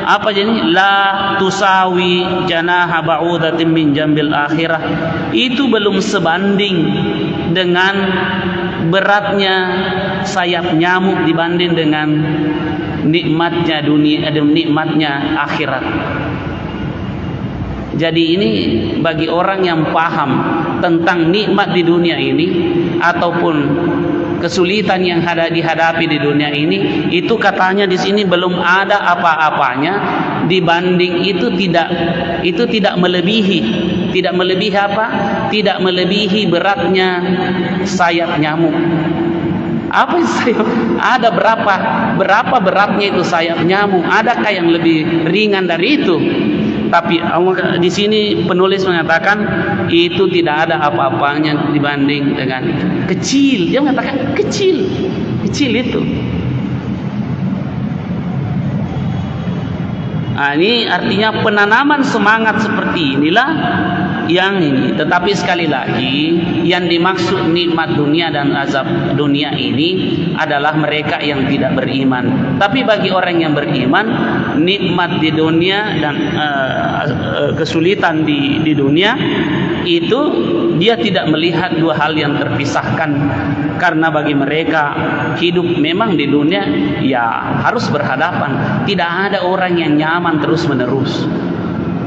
Apa jadi la tusawi janaha ba'udatin min jambil akhirah, itu belum sebanding dengan beratnya sayap nyamuk dibanding dengan nikmatnya dunia dan nikmatnya akhirat. Jadi ini bagi orang yang paham tentang nikmat di dunia ini ataupun kesulitan yang dihadapi di dunia ini, itu katanya di sini belum ada apa-apanya dibanding itu tidak melebihi apa? Tidak melebihi beratnya sayap nyamuk. Apa sayap? Ada berapa beratnya itu sayap nyamuk? Adakah yang lebih ringan dari itu? Tapi di sini penulis mengatakan itu tidak ada apa-apanya dibanding dengan kecil. Dia mengatakan kecil itu. Nah, ini artinya penanaman semangat seperti inilah yang ini. Tetapi sekali lagi yang dimaksud nikmat dunia dan azab dunia ini adalah mereka yang tidak beriman. Tapi bagi orang yang beriman, nikmat di dunia dan kesulitan di dunia itu dia tidak melihat dua hal yang terpisahkan, karena bagi mereka hidup memang di dunia ya harus berhadapan. Tidak ada orang yang nyaman terus menerus.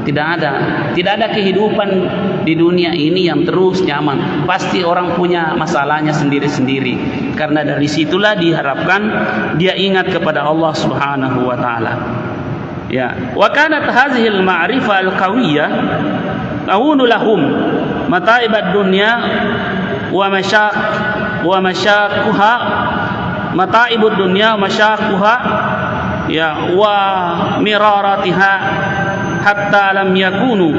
Tidak ada kehidupan di dunia ini yang terus nyaman. Pasti orang punya masalahnya sendiri-sendiri. Karena dari situlah diharapkan dia ingat kepada Allah Subhanahu wa taala. Ya, wa kanat hadhihi al-ma'rifah al-qawiyyah ta'unu lahum mata'ib ad-dunya wa masyaquha mata'ib ad-dunya wa masyaquha ya wa miraratiha hatta lam yakunu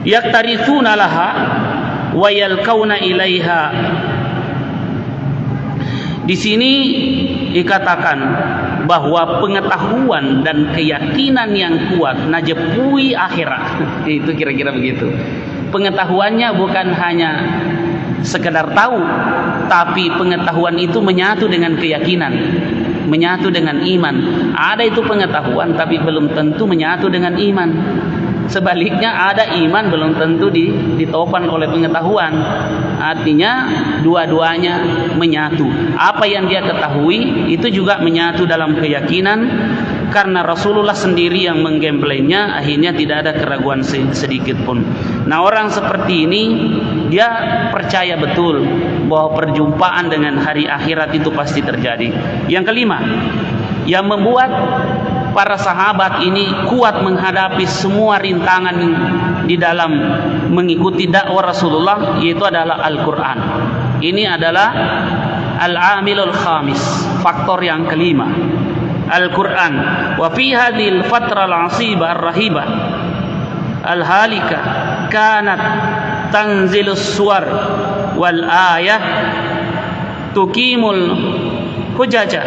yaktarithuna laha wa yalqauna ilaiha. Di sini dikatakan bahwa pengetahuan dan keyakinan yang kuat najepui akhirat. Itu kira-kira begitu. Pengetahuannya bukan hanya sekedar tahu, tapi pengetahuan itu menyatu dengan keyakinan, menyatu dengan iman. Ada itu pengetahuan tapi belum tentu menyatu dengan iman. Sebaliknya ada iman belum tentu ditopang oleh pengetahuan. Artinya dua-duanya menyatu. Apa yang dia ketahui itu juga menyatu dalam keyakinan, karena Rasulullah sendiri yang menggemblengnya, akhirnya tidak ada keraguan sedikit pun. Nah, orang seperti ini dia percaya betul bahwa perjumpaan dengan hari akhirat itu pasti terjadi. Yang kelima, yang membuat para sahabat ini kuat menghadapi semua rintangan di dalam mengikuti dakwah Rasulullah, yaitu adalah Al-Quran. Ini adalah al-amilul khamis, faktor yang kelima, Al-Quran. Wa fi hadhil fatra al-'asibah ar-rahibah al-halika kanat tanzilus suwar wal ayah tuqimul hujaja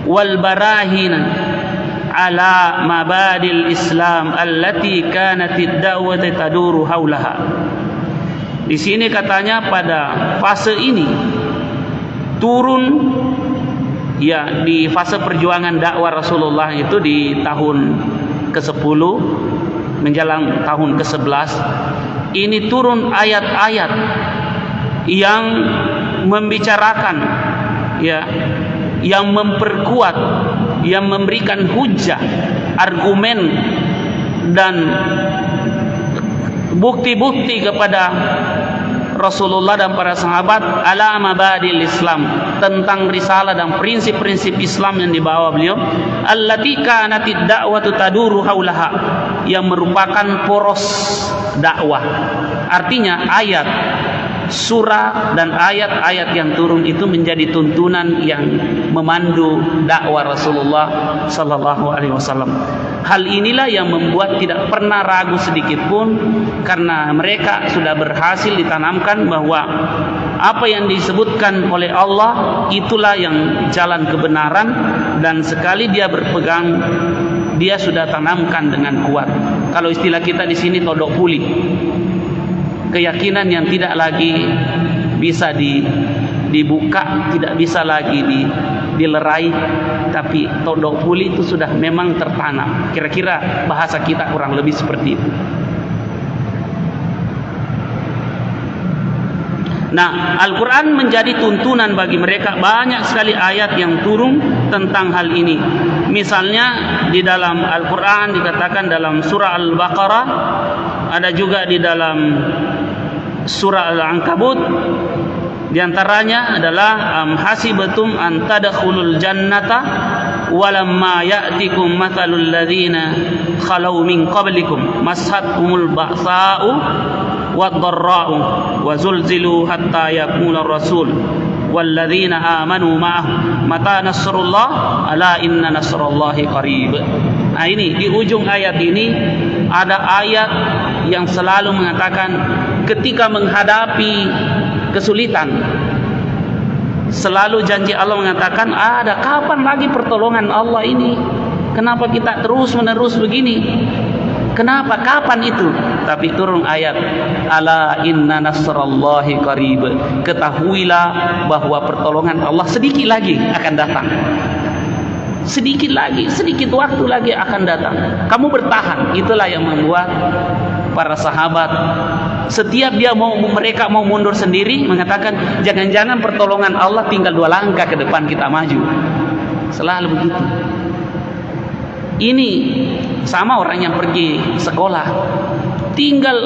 wal barahina ala mabadil Islam allati kanatid da'wati taduru haulaha. Di sini katanya pada fase ini turun, ya, di fase perjuangan dakwah Rasulullah itu di tahun ke-10 menjelang tahun ke-11, ini turun ayat-ayat yang membicarakan, ya, yang memperkuat, yang memberikan hujah, argumen dan bukti-bukti kepada Rasulullah dan para sahabat ala mabadil Islam, tentang risalah dan prinsip-prinsip Islam yang dibawa beliau, allati kanatid da'watu taduru haulaha, yang merupakan poros dakwah. Artinya ayat, surah dan ayat-ayat yang turun itu menjadi tuntunan yang memandu dakwah Rasulullah sallallahu alaihi wasallam. Hal inilah yang membuat tidak pernah ragu sedikit pun, karena mereka sudah berhasil ditanamkan bahwa apa yang disebutkan oleh Allah itulah yang jalan kebenaran, dan sekali dia berpegang, dia sudah tanamkan dengan kuat. Kalau istilah kita di sini todok puli, keyakinan yang tidak lagi bisa dibuka, tidak bisa lagi dilerai, tapi todok puli itu sudah memang tertanam. Kira-kira bahasa kita kurang lebih seperti itu. Nah, Al-Quran menjadi tuntunan bagi mereka. Banyak sekali ayat yang turun tentang hal ini. Misalnya di dalam Al-Quran dikatakan dalam surah Al-Baqarah, ada juga di dalam surah Al-Ankabut. Di antaranya adalah hasibatum an tadkhulul jannata walamma ya'tikum mathalul ladzina khalau min qablikum mashatkumul ba'sa'u wad-dharra'u wa zulzilu hatta yaqula ar-rasul walladzina amanu ma'ahu mata nasrullah ala inna nasrallahi qarib. Nah, ini di ujung ayat ini ada ayat yang selalu mengatakan ketika menghadapi kesulitan, selalu janji Allah mengatakan, ada kapan lagi pertolongan Allah ini? Kenapa kita terus menerus begini? Kenapa? Kapan itu? Tapi turun ayat, ala inna nasrallahi qarib. Ketahuilah bahwa pertolongan Allah sedikit lagi akan datang. Sedikit lagi, sedikit waktu lagi akan datang. Kamu bertahan. Itulah yang membuat para sahabat, setiap mereka mau mundur sendiri, mengatakan jangan-jangan pertolongan Allah tinggal 2 langkah ke depan kita maju. Selalu begitu. Ini sama orang yang pergi sekolah, tinggal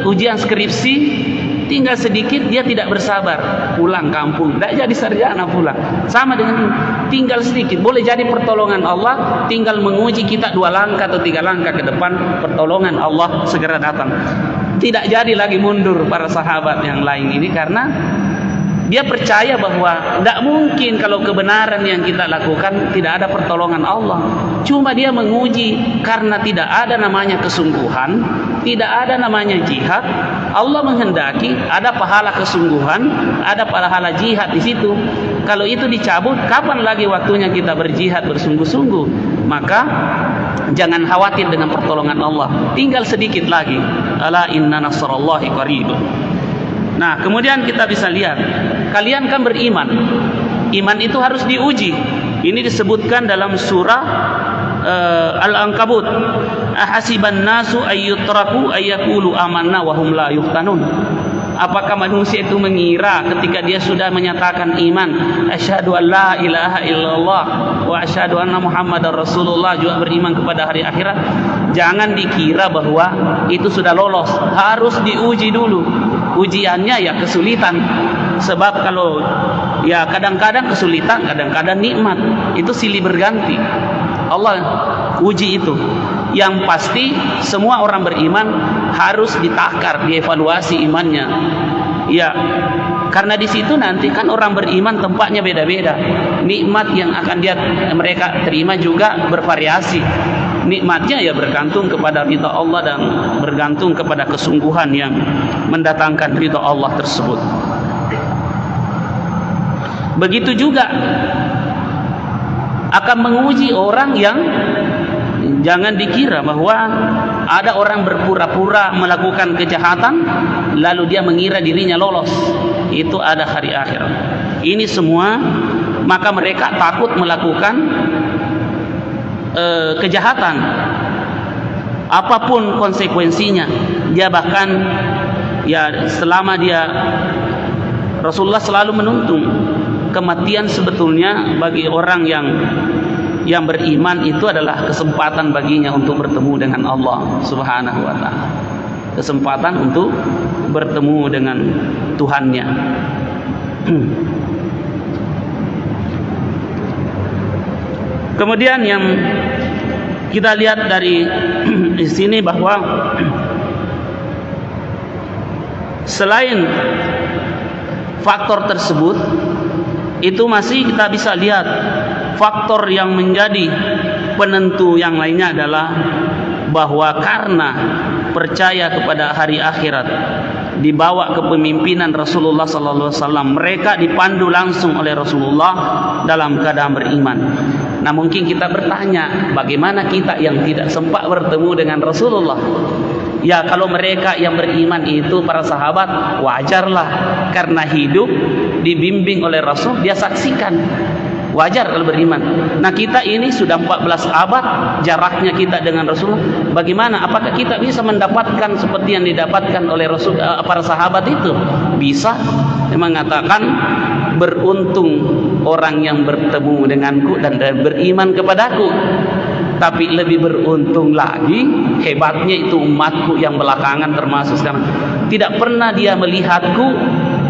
ujian skripsi, tinggal sedikit dia tidak bersabar pulang kampung, tidak jadi sarjana pulang. Sama dengan tinggal sedikit, boleh jadi pertolongan Allah tinggal menguji kita 2 langkah atau 3 langkah ke depan, pertolongan Allah segera datang. Tidak jadi lagi mundur para sahabat yang lain ini, karena dia percaya bahwa tidak mungkin kalau kebenaran yang kita lakukan tidak ada pertolongan Allah. Cuma dia menguji karena tidak ada namanya kesungguhan, tidak ada namanya jihad. Allah menghendaki ada pahala kesungguhan, ada pahala jihad di situ. Kalau itu dicabut, kapan lagi waktunya kita berjihad bersungguh-sungguh? Maka jangan khawatir dengan pertolongan Allah. Tinggal sedikit lagi. Ala inna nasrallahi qarib. Nah, kemudian kita bisa lihat, kalian kan beriman. Iman itu harus diuji. Ini disebutkan dalam surah Al-Ankabut. Ahasiban nasu ayyutraku ayyakulu amanna wa hum la yuftanun. Apakah manusia itu mengira ketika dia sudah menyatakan iman, asyhadu an la ilaha illallah wa asyhadu anna muhammadar rasulullah, juga beriman kepada hari akhirat, jangan dikira bahwa itu sudah lolos. Harus diuji dulu. Ujiannya ya kesulitan. Sebab kalau ya kadang-kadang kesulitan, kadang-kadang nikmat, itu silih berganti. Allah uji itu. Yang pasti semua orang beriman harus ditakar, dievaluasi imannya. Ya, karena di situ nanti kan orang beriman tempatnya beda-beda. Nikmat yang akan mereka terima juga bervariasi. Nikmatnya ya bergantung kepada ridha Allah dan bergantung kepada kesungguhan yang mendatangkan ridha Allah tersebut. Begitu juga akan menguji orang yang, jangan dikira bahwa ada orang berpura-pura melakukan kejahatan lalu dia mengira dirinya lolos. Itu ada hari akhirat. Ini semua, maka mereka takut melakukan kejahatan apapun konsekuensinya. Dia bahkan selama dia, Rasulullah selalu menuntun kematian sebetulnya bagi orang yang beriman itu adalah kesempatan baginya untuk bertemu dengan Allah Subhanahu wa taala. Kesempatan untuk bertemu dengan Tuhannya. Kemudian yang kita lihat dari di sini bahwa selain faktor tersebut, itu masih kita bisa lihat faktor yang menjadi penentu yang lainnya adalah bahwa karena percaya kepada hari akhirat, dibawa kepemimpinan Rasulullah SAW, mereka dipandu langsung oleh Rasulullah dalam keadaan beriman. Nah, mungkin kita bertanya, bagaimana kita yang tidak sempat bertemu dengan Rasulullah? Ya, kalau mereka yang beriman itu para sahabat, wajarlah karena hidup dibimbing oleh Rasul, dia saksikan. Wajar kalau beriman. Nah, kita ini sudah 14 abad jaraknya kita dengan Rasulullah. Bagaimana? Apakah kita bisa mendapatkan seperti yang didapatkan oleh Rasul, para sahabat itu? Bisa. Dia mengatakan, beruntung orang yang bertemu denganku dan beriman kepadaku. Tapi lebih beruntung lagi, hebatnya itu umatku yang belakangan termasuk sekarang, tidak pernah dia melihatku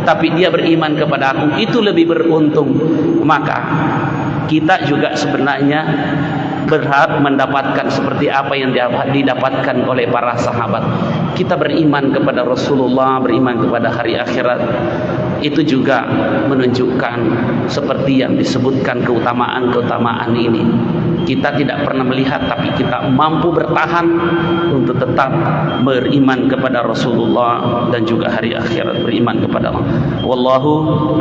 tapi dia beriman kepada aku. Itu lebih beruntung. Maka kita juga sebenarnya berhak mendapatkan seperti apa yang didapatkan oleh para sahabat. Kita beriman kepada Rasulullah, beriman kepada hari akhirat, itu juga menunjukkan seperti yang disebutkan keutamaan-keutamaan ini. Kita tidak pernah melihat, tapi kita mampu bertahan untuk tetap beriman kepada Rasulullah dan juga hari akhirat, beriman kepada Allah. Wallahu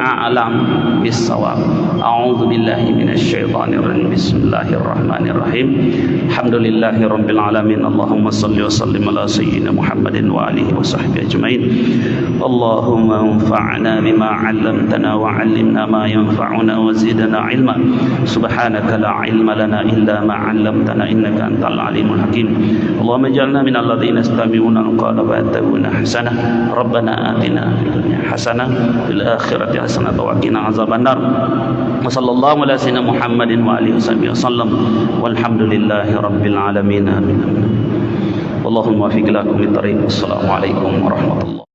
a'lam bissawab. A'udzu billahi minasyaitonir rajim. Bismillahirrahmanirrahim. Alhamdulillahirabbil alamin. Allahumma shalli wa sallim ala sayyidina Muhammadin wa alihi wa sahbihi ajmain. Allahumma anfa'na bima 'allamtana wa 'allimna ma yanfa'una wa zidna 'ilma. Subhanaka la 'ilma lana إلا ما علمتنا إنك أنت العليم الحكيم. اللهم اجعلنا من الذين يستمعون القول فيتبعون أحسنه. ربنا آتنا في الدنيا حسنة وفي الآخرة حسنة وقنا عذاب النار. وصلى الله على سيدنا محمد وآله وصحبه وسلم والحمد لله رب العالمين. آمين. اللهم وفق لكم الطريق. والسلام عليكم ورحمة الله.